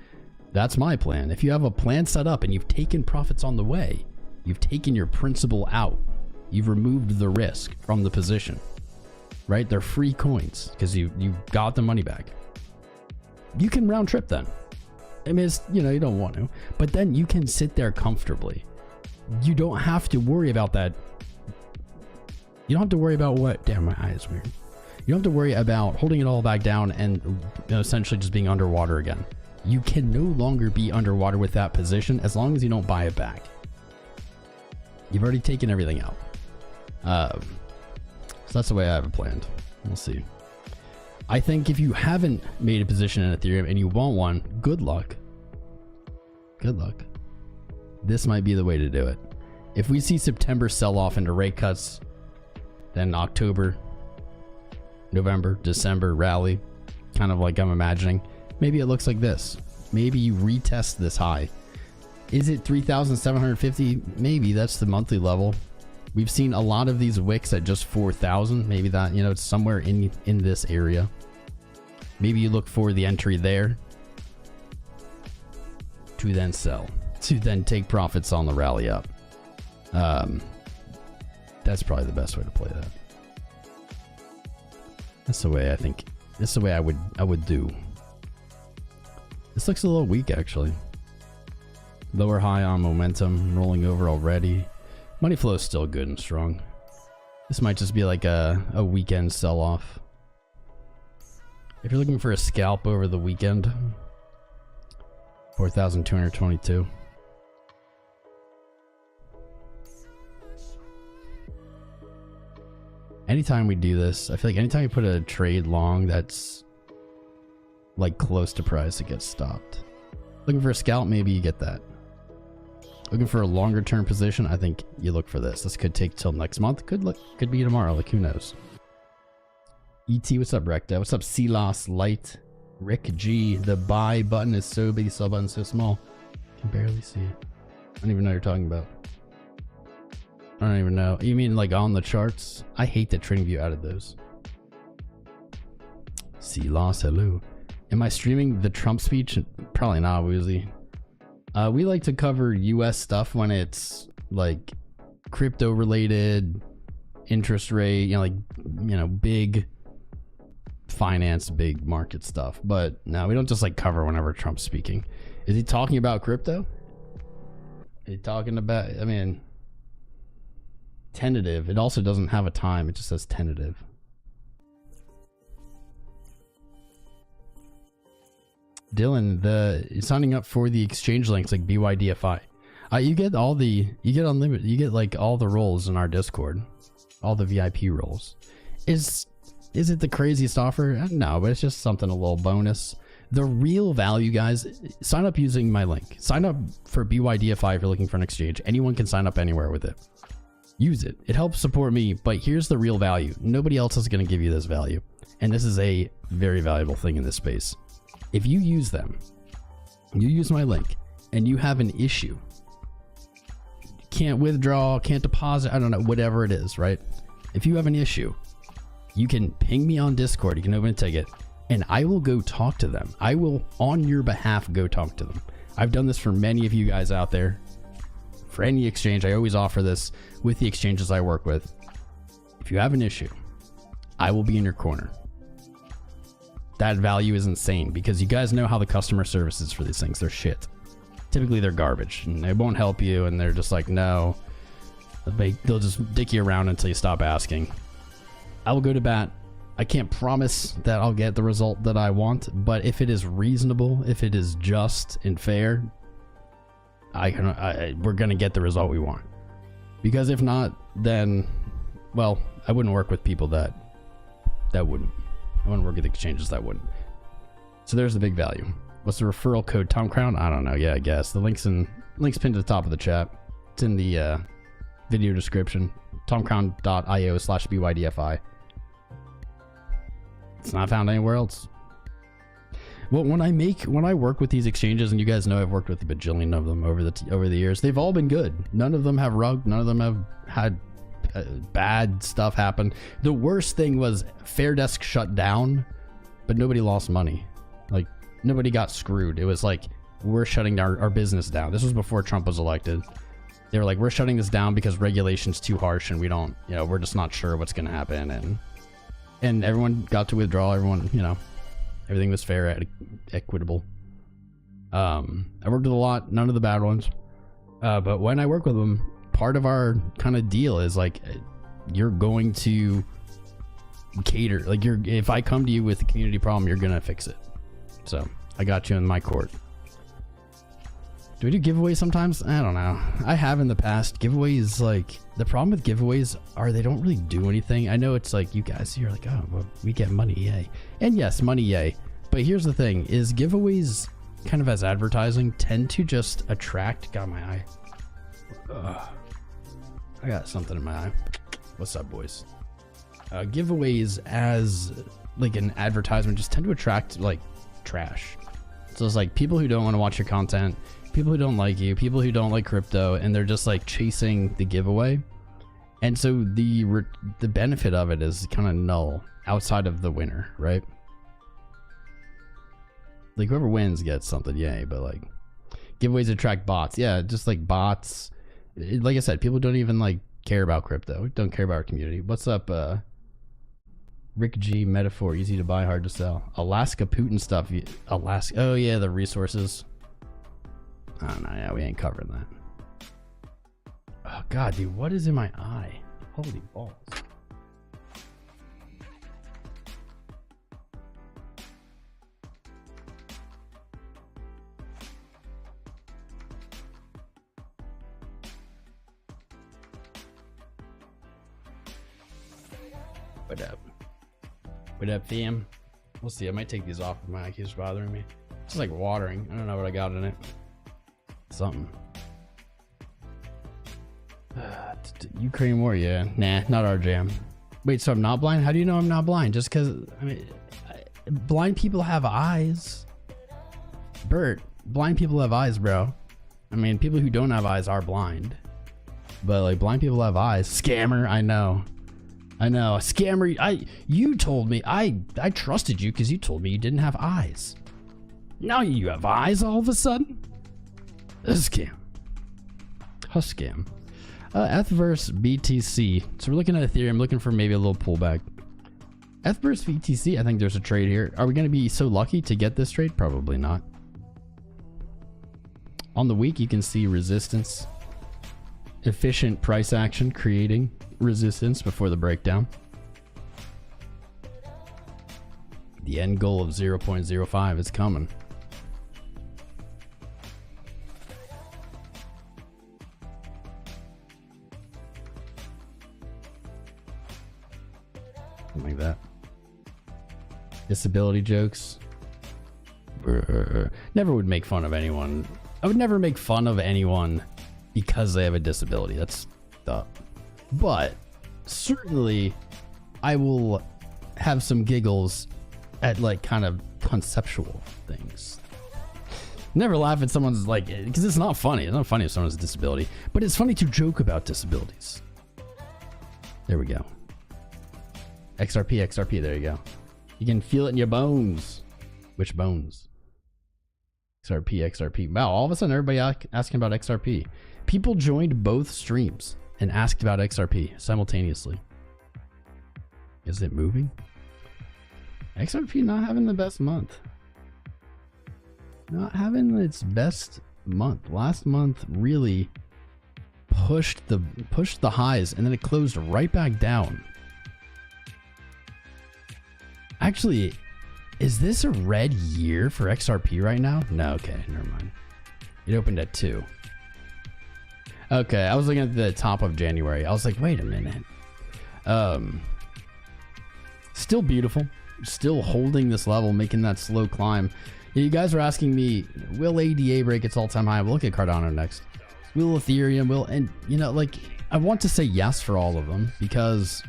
that's my plan. If you have a plan set up and you've taken profits on the way, You've taken your principal out. You've removed the risk from the position, right? They're free coins because you got the money back. You can round trip then. I mean, it's, you know, you don't want to, but then you can sit there comfortably. You don't have to worry about that. You don't have to worry about what, damn, my eye is weird. You don't have to worry about holding it all back down and, you know, essentially just being underwater again. You can no longer be underwater with that position as long as you don't buy it back. You've already taken everything out. So that's the way I have it planned. We'll see. I think if you haven't made a position in Ethereum and you want one, good luck. Good luck. This might be the way to do it. If we see September sell off into rate cuts, then October, November, December rally, kind of like I'm imagining, maybe it looks like this. Maybe you retest this high. Is it 3,750? Maybe that's the monthly level. We've seen a lot of these wicks at just 4,000. Maybe that, you know, it's somewhere in this area. Maybe you look for the entry there to then sell, to then take profits on the rally up. That's probably the best way to play that. That's the way I think. That's the way I would do. This looks a little weak actually. Lower high on momentum, rolling over already. Money flow is still good and strong. This might just be like a weekend sell-off. If you're looking for a scalp over the weekend, 4,222. Anytime we do this, I feel like anytime you put a trade long that's like close to price, it gets stopped. Looking for a scalp, maybe you get that. Looking for a longer term position, I think you look for this. This could take till next month. Could be tomorrow, like who knows. ET, what's up, Recta? What's up, CLOS Light? Rick G, the buy button is so big, sell button so small. Can barely see it. I don't even know what you're talking about. I don't even know. You mean like on the charts? I hate that TradingView added those. CLOS, hello. Am I streaming the Trump speech? Probably not, Woozy. We like to cover US stuff when it's like crypto related, interest rate, you know, like, you know, big finance, big market stuff. But no, we don't just like cover whenever Trump's speaking. Is he talking about crypto? Is he talking about, I mean, tentative. It also doesn't have a time. It just says tentative. Dylan, signing up for the exchange links like BYDFI. You get unlimited. You get like all the roles in our Discord, all the VIP roles. Is it the craziest offer? No, but it's just something, a little bonus. The real value, guys, sign up using my link. Sign up for BYDFI if you're looking for an exchange. Anyone can sign up anywhere with it. Use it. It helps support me, but here's the real value. Nobody else is going to give you this value. And this is a very valuable thing in this space. If you use them, you use my link, and you have an issue, can't withdraw, can't deposit, I don't know, whatever it is, right? If you have an issue, you can ping me on Discord, you can open a ticket, and I will go talk to them. I will, on your behalf, go talk to them. I've done this for many of you guys out there. For any exchange, I always offer this with the exchanges I work with. If you have an issue, I will be in your corner. That value is insane because you guys know how the customer service is for these things. They're shit. Typically they're garbage and they won't help you, and they're just like, no. They'll just dick you around until you stop asking. I will go to bat. I can't promise that I'll get the result that I want, but if it is reasonable, if it is just and fair, we're going to get the result we want. Because if not, then, well, I wouldn't work with people that wouldn't. I wouldn't work with exchanges that wouldn't. So there's the big value. What's the referral code? Tom Crown? I don't know. Yeah, I guess. The link's pinned to the top of the chat. It's in the video description. tomcrown.io/BYDFI. It's not found anywhere else. Well, when I work with these exchanges, and you guys know I've worked with a bajillion of them over the years, they've all been good. None of them have rugged. None of them have had bad stuff happen. The worst thing was Fairdesk shut down, but nobody lost money. Like, nobody got screwed. It was like, we're shutting our business down. This was before Trump was elected. they were like, we're shutting this down because regulation's too harsh and we don't, you know, we're just not sure what's going to happen. And everyone got to withdraw. Everyone, you know, everything was fair, equitable. I worked with a lot, none of the bad ones. But when I work with them, part of our kind of deal is like, you're going to cater, like if I come to you with a community problem, you're going to fix it. So I got you in my court. Do we do giveaways sometimes? I don't know. I have in the past. Giveaways, like, the problem with giveaways are they don't really do anything. I know it's like you guys, you're like, oh, well, we get money, yay. And yes, money, yay. But here's the thing, is giveaways kind of as advertising tend to just attract, got my eye. Ugh. I got something in my eye. What's up, boys? Giveaways as like an advertisement just tend to attract like trash. So it's like people who don't want to watch your content, people who don't like you, people who don't like crypto, and they're just like chasing the giveaway. And so the benefit of it is kind of null outside of the winner, right? Like whoever wins gets something, yay. But like giveaways attract bots. Yeah, just like bots. Like I said, people don't even like care about crypto, don't care about our community. What's up, Rick G, metaphor, easy to buy, hard to sell. Alaska Putin stuff. Alaska, oh yeah, the resources. Oh no, yeah, we ain't covering that. Oh god, dude, what is in my eye? Holy balls. What up? What up, fam? We'll see. I might take these off if my eye keeps bothering me. It's just like watering. I don't know what I got in it. Something. Ukraine war, yeah. Nah, not our jam. Wait, so I'm not blind? How do you know I'm not blind? Just because, I mean, blind people have eyes. Bert, blind people have eyes, bro. I mean, people who don't have eyes are blind. But like, blind people have eyes. Scammer, I know. I know, a scammer. You told me, I trusted you because you told me you didn't have eyes. Now you have eyes all of a sudden? A scam. A scam. 𝐿 BTC. So we're looking at Ethereum, looking for maybe a little pullback. 𝐿 BTC, I think there's a trade here. Are we going to be so lucky to get this trade? Probably not. On the week, you can see resistance. Efficient price action creating resistance before the breakdown. The end goal of 0.05 is coming. Something like that. Disability jokes. Never would make fun of anyone. I would never make fun of anyone because they have a disability. That's dumb. But certainly I will have some giggles at like kind of conceptual things. Never laugh at someone's like, because it's not funny. It's not funny if someone has a disability, but it's funny to joke about disabilities. There we go. XRP, there you go. You can feel it in your bones. Which bones? XRP. Wow, all of a sudden everybody asking about XRP. People joined both streams and asked about XRP simultaneously. Is it moving? XRP not having the best month. Not having its best month. Last month really pushed the highs and then it closed right back down. Actually, is this a red year for XRP right now? No, okay, never mind. It opened at 2. Okay, I was looking at the top of January. I was like, wait a minute. Still beautiful. Still holding this level, making that slow climb. You guys are asking me, will ADA break its all-time high? We'll look at Cardano next. Will Ethereum? And you know, like, I want to say yes for all of them because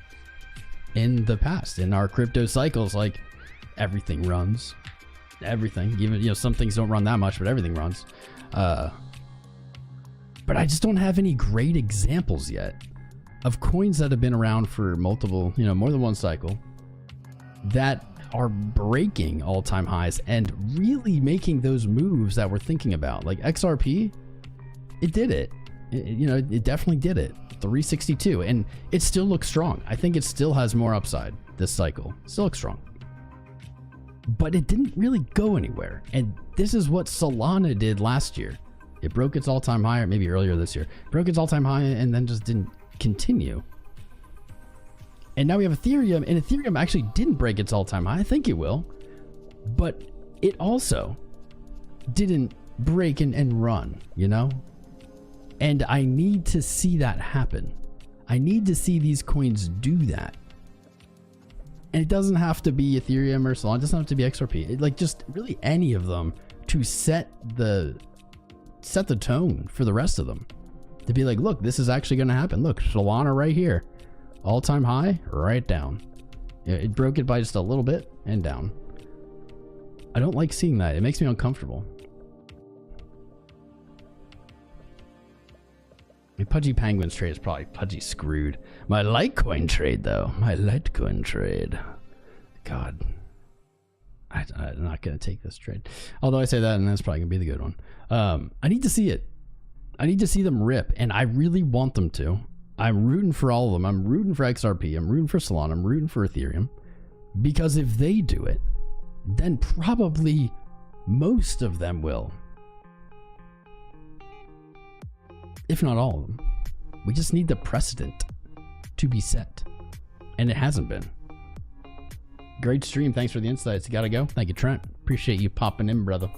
in the past, in our crypto cycles, like, everything runs. Everything. Even, you know, some things don't run that much, but everything runs. But I just don't have any great examples yet of coins that have been around for multiple, you know, more than one cycle that are breaking all-time highs and really making those moves that we're thinking about. Like XRP, it did it. you know, it definitely did it. 362, and it still looks strong. I think it still has more upside this cycle. Still looks strong. But it didn't really go anywhere. And this is what Solana did last year. It broke its all-time high, or maybe earlier this year. Broke its all-time high and then just didn't continue. And now we have Ethereum, and Ethereum actually didn't break its all-time high. I think it will. But it also didn't break and run, you know? And I need to see that happen. I need to see these coins do that. And it doesn't have to be Ethereum or Solana. It doesn't have to be XRP. Like, just really any of them to set the tone for the rest of them. To be like, look, this is actually going to happen. Look, Solana right here. All-time high, right down. It broke it by just a little bit and down. I don't like seeing that. It makes me uncomfortable. My Pudgy Penguins trade is probably Pudgy screwed. My Litecoin trade, though. My Litecoin trade. God. I'm not going to take this trade. Although I say that, and that's probably going to be the good one. I need to see it. I need to see them rip, and I really want them to. I'm rooting for all of them. I'm rooting for XRP. I'm rooting for Solana. I'm rooting for Ethereum. Because if they do it, then probably most of them will. If not all of them. We just need the precedent to be set. And it hasn't been. Great stream. Thanks for the insights. You gotta go. Thank you, Trent. Appreciate you popping in, brother.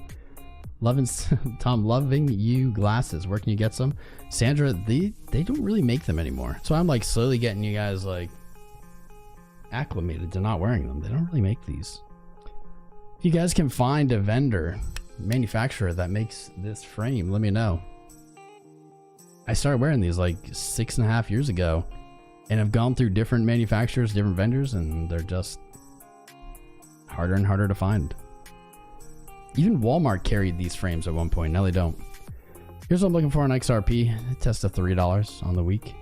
Tom, loving you glasses. Where can you get some? Sandra, they don't really make them anymore. So I'm like slowly getting you guys like acclimated to not wearing them. They don't really make these. If you guys can find a vendor, manufacturer that makes this frame, let me know. I started wearing these like 6.5 years ago, and I've gone through different manufacturers, different vendors, and they're just harder and harder to find. Even Walmart carried these frames at one point. Now they don't. Here's what I'm looking for on XRP. Test of $3 on the week.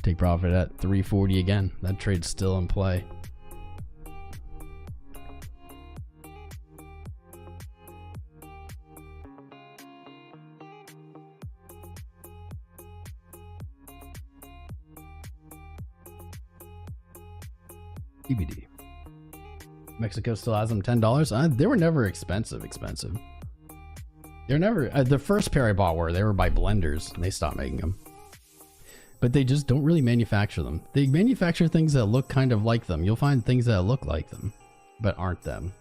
Take profit at 340 again. That trade's still in play. EBD. Mexico still has them $10. They were never expensive. They're never. The first pair I bought they were by blenders, and they stopped making them. But they just don't really manufacture them. They manufacture things that look kind of like them. You'll find things that look like them, but aren't them.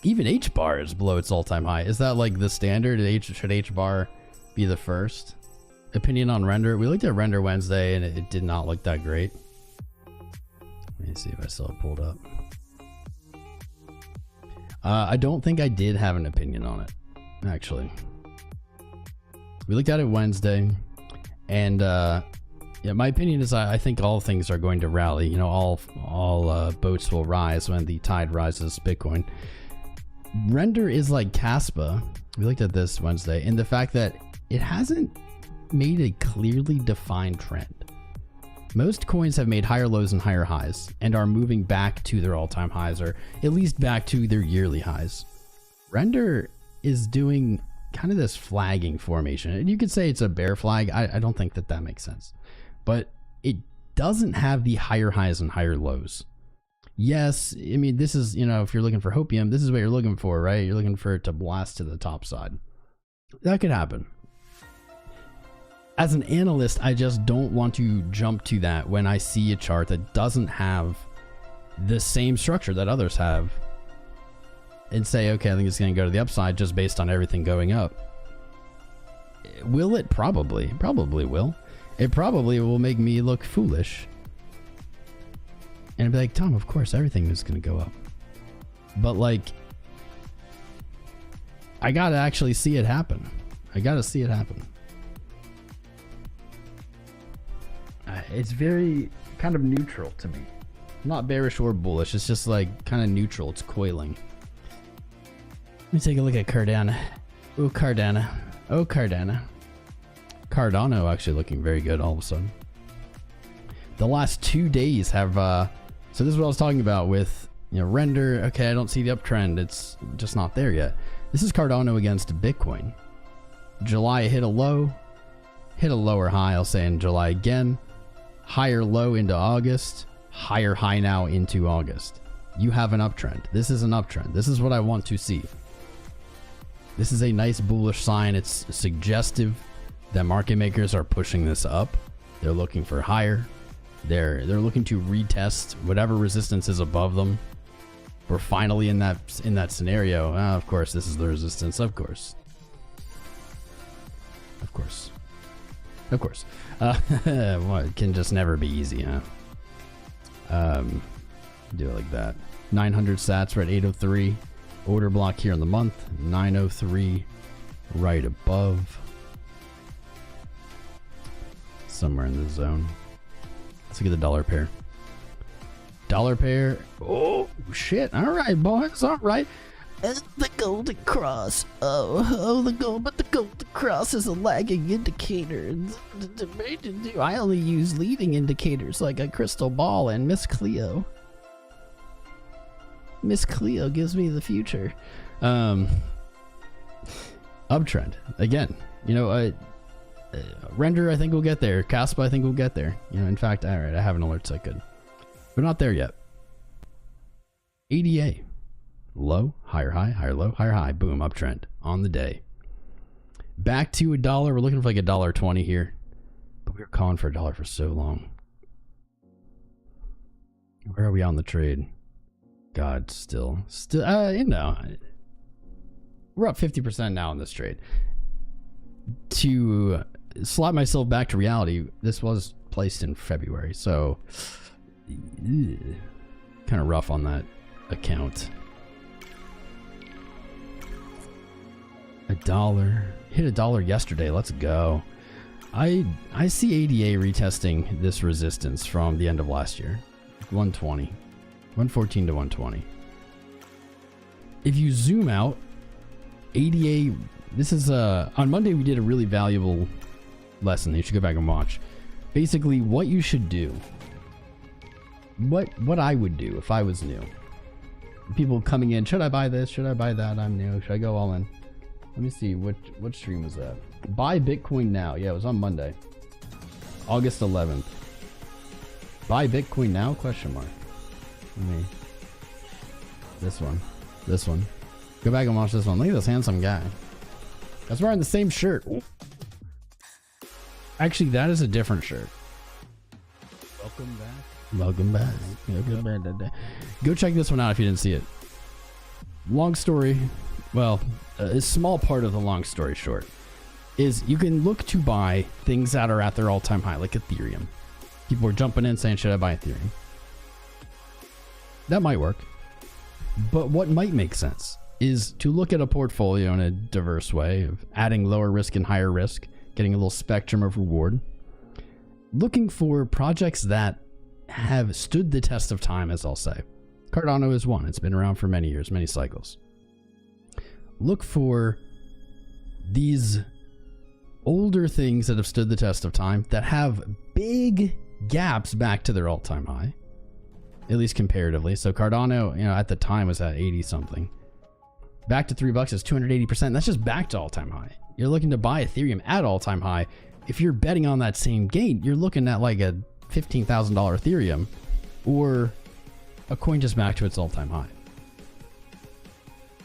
Even H-bar is below its all-time high. Is that like the standard? Should H-bar be the first? Opinion on Render. We looked at Render Wednesday, and it did not look that great. Let me see if I still have pulled up. I don't think I did have an opinion on it, actually. We looked at it Wednesday, and yeah, my opinion is I think all things are going to rally. You know, all boats will rise when the tide rises Bitcoin. Render is like Caspa. We looked at this Wednesday, and the fact that it hasn't made a clearly defined trend. Most coins have made higher lows and higher highs and are moving back to their all-time highs, or at least back to their yearly highs. Render is doing kind of this flagging formation, and you could say it's a bear flag. I don't think that makes sense, but it doesn't have the higher highs and higher lows. Yes, I mean, this is, you know, if you're looking for hopium, this is what you're looking for, right? You're looking for it to blast to the top side. That could happen. As an analyst, I just don't want to jump to that when I see a chart that doesn't have the same structure that others have and say, okay, I think it's going to go to the upside just based on everything going up. Will it? Probably. Probably will. It probably will make me look foolish. And I'd be like, Tom, of course, everything is going to go up. But like, I got to actually see it happen. I got to see it happen. It's very kind of neutral to me. Not bearish or bullish. It's just like kind of neutral. It's coiling. Let me take a look at Cardano. Oh, Cardano. Oh, Cardano. Cardano actually looking very good all of a sudden. The last 2 days have, so this is what I was talking about with, you know, Render. Okay, I don't see the uptrend. It's just not there yet. This is Cardano against Bitcoin. July hit a low, hit a lower high, I'll say, in July again. Higher low into August, higher high now into August. You have an uptrend. This is an uptrend. This is what I want to see. This is a nice bullish sign. It's suggestive that market makers are pushing this up. They're looking for higher. They're looking to retest whatever resistance is above them. We're finally in that scenario. Of course, this is the resistance. Of course. Well, it can just never be easy, huh? Do it like that. 900 sats. We're at 803. Order block here in the month. 903 right above. Somewhere in the zone. Let's look at the dollar pair. Dollar pair. Oh, shit. All right, boys. All right. The golden cross. But the golden cross is a lagging indicator. I only use leading indicators like a crystal ball and Miss Cleo. Miss Cleo gives me the future. Uptrend. Again, you know, Render, I think we'll get there. Caspa, I think we'll get there. You know, in fact, all right, I have an alert, so I could. We're not there yet. ADA. Low, higher high, higher low, higher high. Boom, uptrend on the day. Back to $1. We're looking for like $1.20 here. But we were calling for $1 for so long. Where are we on the trade? God, still, you know, we're up 50% now on this trade. To slap myself back to reality, this was placed in February, so kind of rough on that account. $1 hit $1 yesterday. Let's go. I see ADA retesting this resistance from the end of last year. 120, 114 to 120. If you zoom out, ADA. This is on Monday we did a really valuable lesson that you should go back and watch. Basically, what you should do. What I would do if I was new. People coming in, should I buy this? Should I buy that? I'm new. Should I go all in? Let me see, what stream was that? Buy Bitcoin now. Yeah, it was on Monday. August 11th. Buy Bitcoin now? Question mark. Let me. This one. This one. Go back and watch this one. Look at this handsome guy. That's wearing the same shirt. Actually, that is a different shirt. Welcome back. Welcome back. Welcome back. Go check this one out if you didn't see it. Long story. Well, a small part of the long story short is you can look to buy things that are at their all-time high, like Ethereum. People are jumping in saying, should I buy Ethereum? That might work. But what might make sense is to look at a portfolio in a diverse way of adding lower risk and higher risk, getting a little spectrum of reward, looking for projects that have stood the test of time, as I'll say. Cardano is one. It's been around for many years, many cycles. Look for these older things that have stood the test of time that have big gaps back to their all-time high, at least comparatively. So Cardano, you know, at the time was at 80 something. Back to $3 is 280%. That's just back to all-time high. You're looking to buy Ethereum at all-time high. If you're betting on that same gain, you're looking at like a $15,000 Ethereum or a coin just back to its all-time high.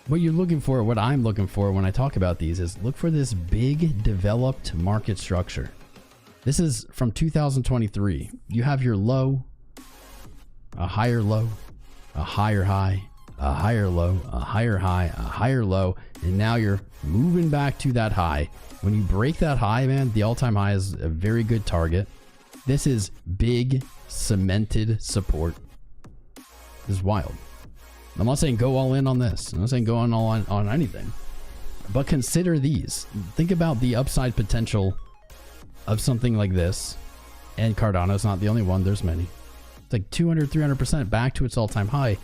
What you're looking for, what I'm looking for when I talk about these is look for this big developed market structure. This is from 2023. You have your low, a higher low, a higher high, a higher low, a higher high, a higher low, and now you're moving back to that high. When you break that high, man, the all-time high is a very good target. This is big cemented support. This is wild. I'm not saying go all in on this. I'm not saying go on all on anything. But consider these. Think about the upside potential of something like this. And Cardano's not the only one. There's many. It's like 200, 300% back to its all-time high.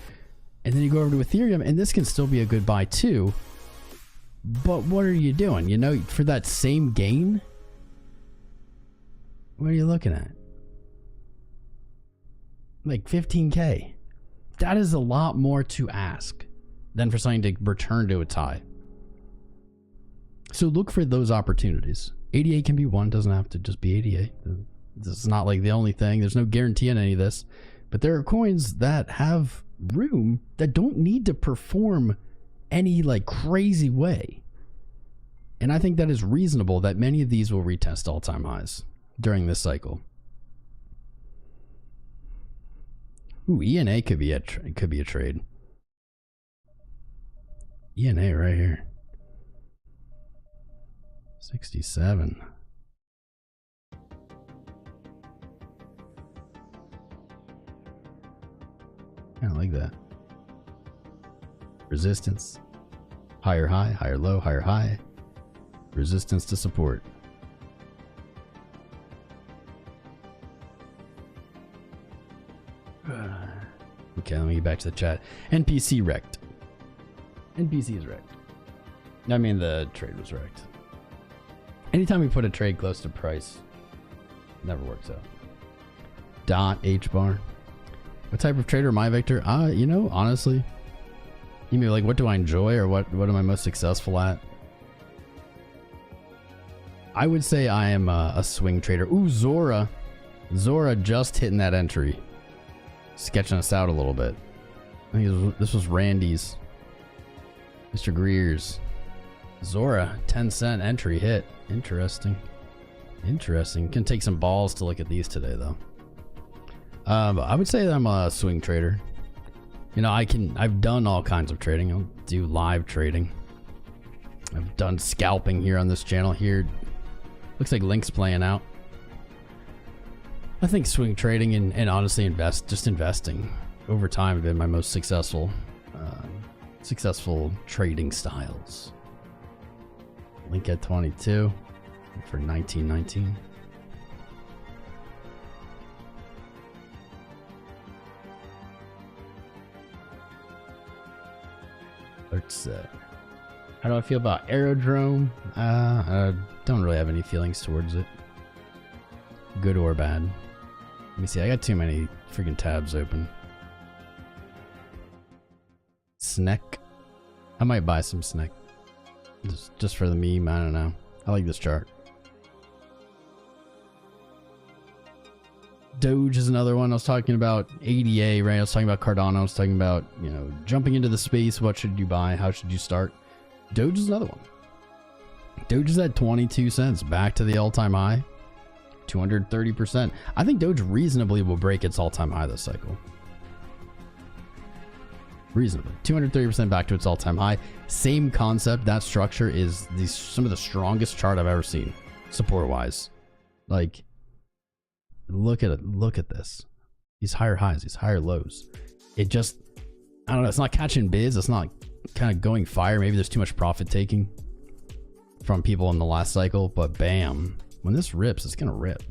And then you go over to Ethereum, and this can still be a good buy too. But what are you doing? You know, for that same gain? What are you looking at? Like 15K. That is a lot more to ask than for something to return to its high. So look for those opportunities. 88 can be one, doesn't have to just be 88. This is not like the only thing. There's no guarantee on any of this. But there are coins that have room that don't need to perform any like crazy way. And I think that is reasonable that many of these will retest all-time highs during this cycle. Ooh, ENA could be a trade. ENA right here. 67. I like that. Resistance. Higher high, higher low, higher high. Resistance to support. Okay, let me get back to the chat. NPC wrecked. NPC is wrecked. I mean, the trade was wrecked. Anytime we put a trade close to price, it never works out. Dot H bar. What type of trader am I, Victor? You know, honestly, you mean like what do I enjoy or what am I most successful at? I would say I am a swing trader. Ooh, Zora. Zora just hitting that entry. Sketching us out a little bit. I think this was Randy's. Mr. Greer's. Zora, 10-cent entry hit. Interesting. Interesting. Can take some balls to look at these today, though. I would say that I'm a swing trader. You know, I've done all kinds of trading. I'll do live trading. I've done scalping here on this channel. Here, looks like Link's playing out. I think swing trading and honestly just investing over time have been my most successful trading styles. Link at 22 for 1919. Let's how do I feel about Aerodrome? I don't really have any feelings towards it. Good or bad. Let me see, I got too many freaking tabs open. Snack. I might buy some snack. Just for the meme, I don't know. I like this chart. Doge is another one. I was talking about ADA, right? I was talking about Cardano. I was talking about, you know, jumping into the space. What should you buy? How should you start? Doge is another one. Doge is at 22 cents, back to the all-time high. 230%. I think Doge reasonably will break its all-time high this cycle. Reasonably. 230% back to its all-time high. Same concept. That structure is some of the strongest chart I've ever seen, support-wise. Like, look at it. Look at this. These higher highs, these higher lows. It just, I don't know. It's not catching bids. It's not kind of going fire. Maybe there's too much profit taking from people in the last cycle, but bam. When this rips, it's going to rip.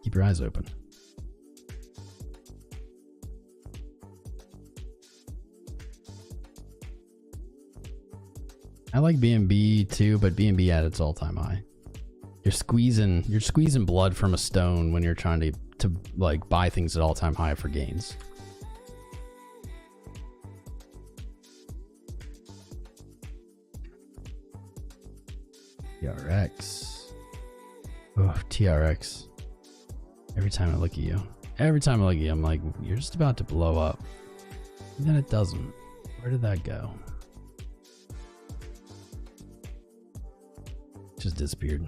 Keep your eyes open. I like BNB too, but BNB at its all-time high. You're squeezing blood from a stone when you're trying to like buy things at all-time high for gains. TRX. Oh, TRX. Every time I look at you, I'm like, you're just about to blow up. And then it doesn't. Where did that go? Just disappeared.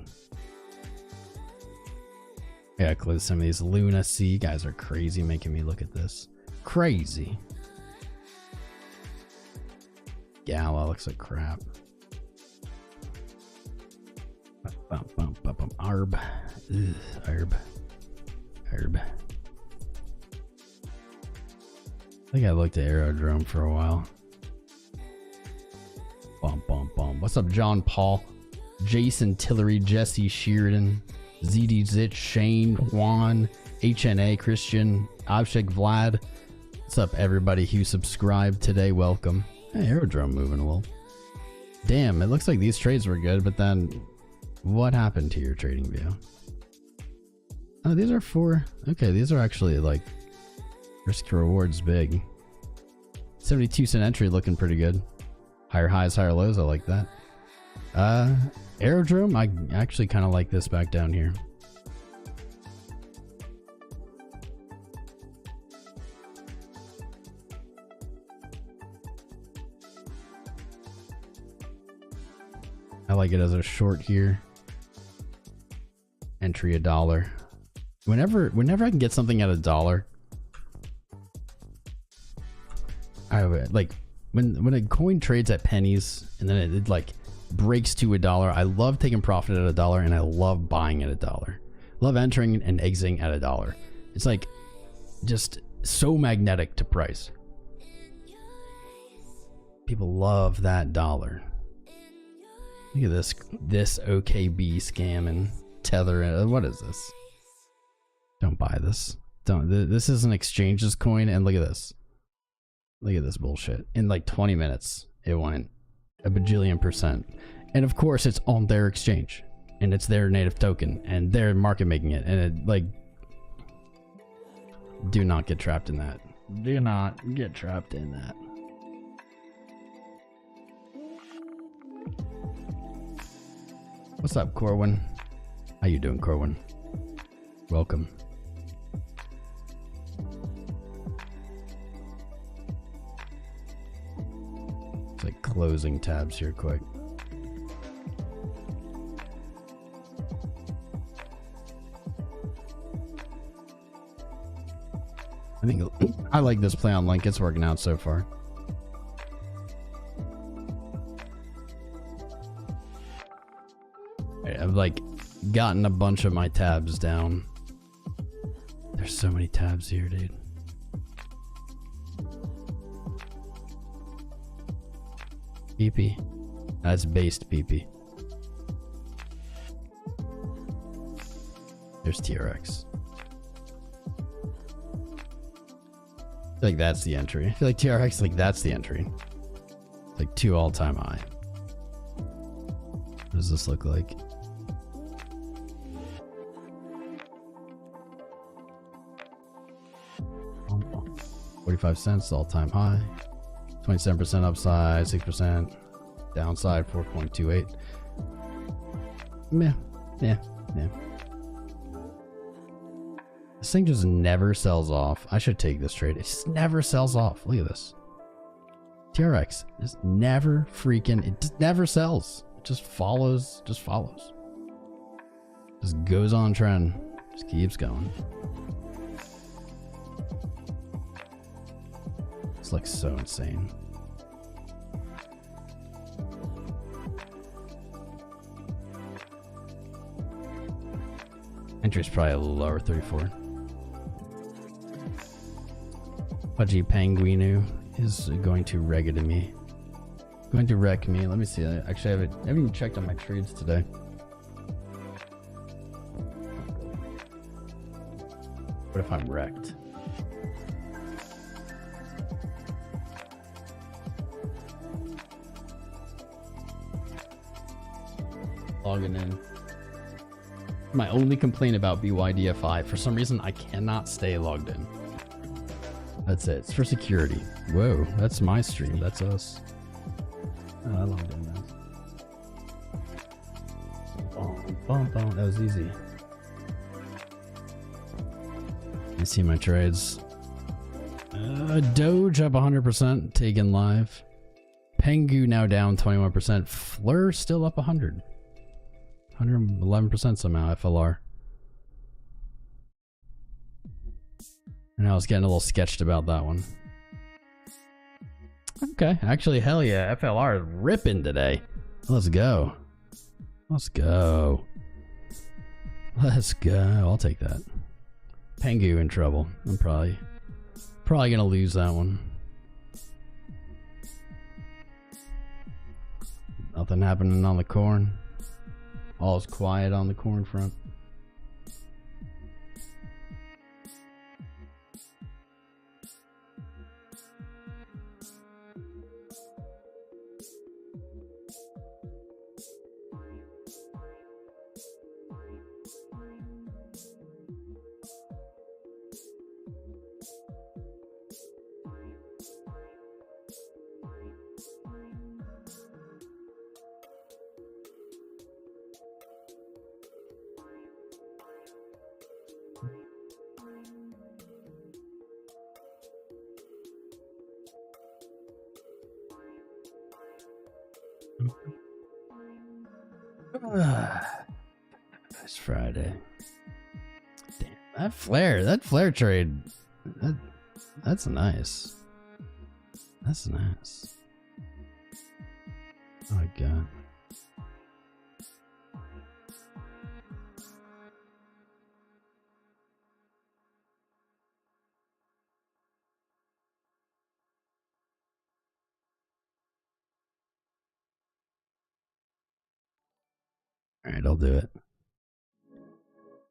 Yeah, close some of these. Luna C. You guys are crazy making me look at this. Crazy. Gala looks like crap. ARB. Ugh, ARB. I think I looked at Aerodrome for a while. What's up, John Paul? Jason Tillery, Jesse Sheridan, ZD Zitch, Shane, Juan, HNA, Christian, Abshek, Vlad. What's up, everybody who subscribed today? Welcome. Hey, Aerodrome moving a little. Damn, it looks like these trades were good, but then what happened to your trading view? Oh, these are okay, these are actually like risk to rewards big. 72-cent entry looking pretty good. Higher highs, higher lows. I like that. Aerodrome. I actually kind of like this back down here. I like it as a short here. Entry $1. Whenever I can get something at $1, I like when a coin trades at pennies and then it like breaks to $1. I love taking profit at $1 and I love buying at $1. Love entering and exiting at $1. It's like just so magnetic to price. People love that dollar. Look at this OKB scam and tether. What is this? Don't buy this. Don't. This is an exchange's coin, and look at this. Look at this bullshit. In like 20 minutes, it went a bajillion %. And of course, it's on their exchange, and it's their native token, and they're market making it, and it like. Do not get trapped in that. Do not get trapped in that. What's up, Corwin? How you doing, Corwin? Welcome. It's like closing tabs here quick. I think I like this play on Link. It's working out so far. I've like gotten a bunch of my tabs down. There's so many tabs here, dude. PP. That's based PP. There's TRX. I feel like that's the entry. I feel like TRX, like that's the entry. It's like 2 all-time high. What does this look like? 45 cents, all-time high. 27% upside, 6% downside, 4.28. Yeah. This thing just never sells off. I should take this trade. It just never sells off. Look at this. TRX just never it just never sells. It just follows. Just goes on trend. Just keeps going. It's like so insane. Entry's probably a little lower, 34. Pudgy Penguinu is going to wreck me. Going to wreck me. Let me see. Actually, I haven't even checked on my trades today. What if I'm wrecked? Logging in. My only complaint about BYDFI, for some reason I cannot stay logged in. That's it. It's for security. Whoa, that's my stream. That's us. Oh, I logged in now. That was easy. You see my trades. Doge up 100%, taken live. Pengu now down 21%. Fleur still up 100. 111% somehow, FLR. And I was getting a little sketched about that one. Okay, actually, hell yeah, FLR is ripping today. Let's go. Let's go. Let's go. I'll take that. Pengu in trouble. I'm probably gonna lose that one. Nothing happening on the corn. All's quiet on the corn front. It's Friday. Damn, that flare trade, that's nice. That's nice. Oh my god. All right, I'll do it.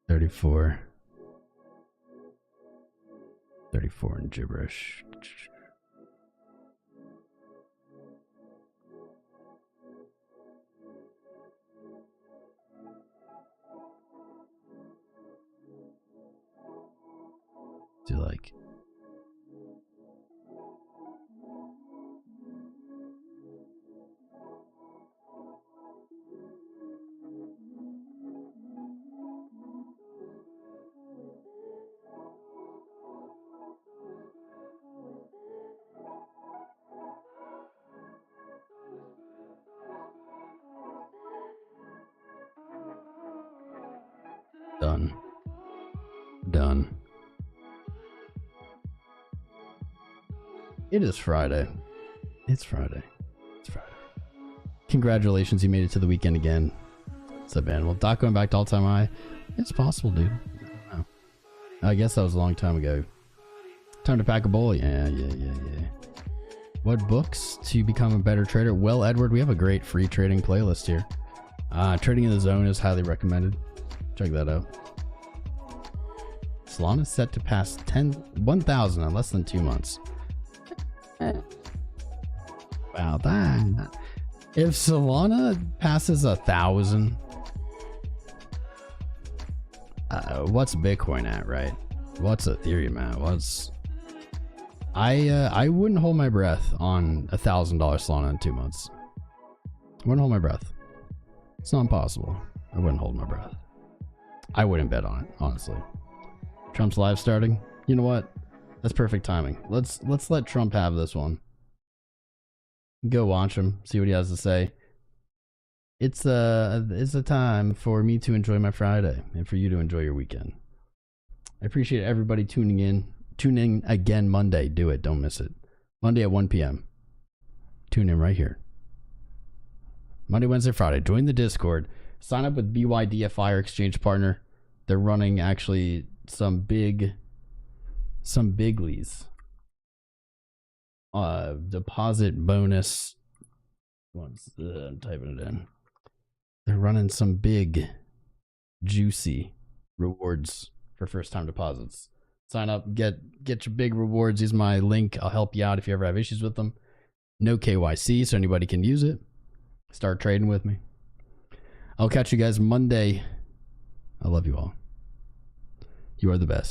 34 and gibberish. Do like done. It is Friday. It's Friday. Congratulations, you made it to the weekend again. What's up, man? Well, Doc going back to all-time high. It's possible, dude. I don't know. I guess that was a long time ago. Time to pack a bowl. Yeah. What books to become a better trader? Well, Edward, we have a great free trading playlist here. Trading in the Zone is highly recommended. Check that out. Solana is set to pass 1,000 in less than 2 months. Wow, that. If Solana passes 1,000, what's Bitcoin at, right? What's Ethereum at? I wouldn't hold my breath on $1,000 Solana in 2 months. I wouldn't hold my breath. It's not impossible. I wouldn't hold my breath. I wouldn't bet on it, honestly. Trump's live starting. You know what? That's perfect timing. Let's let Trump have this one. Go watch him, see what he has to say. It's a time for me to enjoy my Friday and for you to enjoy your weekend. I appreciate everybody tuning in. Tune in again Monday. Do it. Don't miss it. Monday at 1 p.m. Tune in right here. Monday, Wednesday, Friday. Join the Discord. Sign up with BYDFI, our exchange partner. They're running actually some biglies. Deposit bonus. I'm typing it in. They're running some big, juicy rewards for first-time deposits. Sign up, get your big rewards. Use my link. I'll help you out if you ever have issues with them. No KYC, so anybody can use it. Start trading with me. I'll catch you guys Monday. I love you all. You are the best.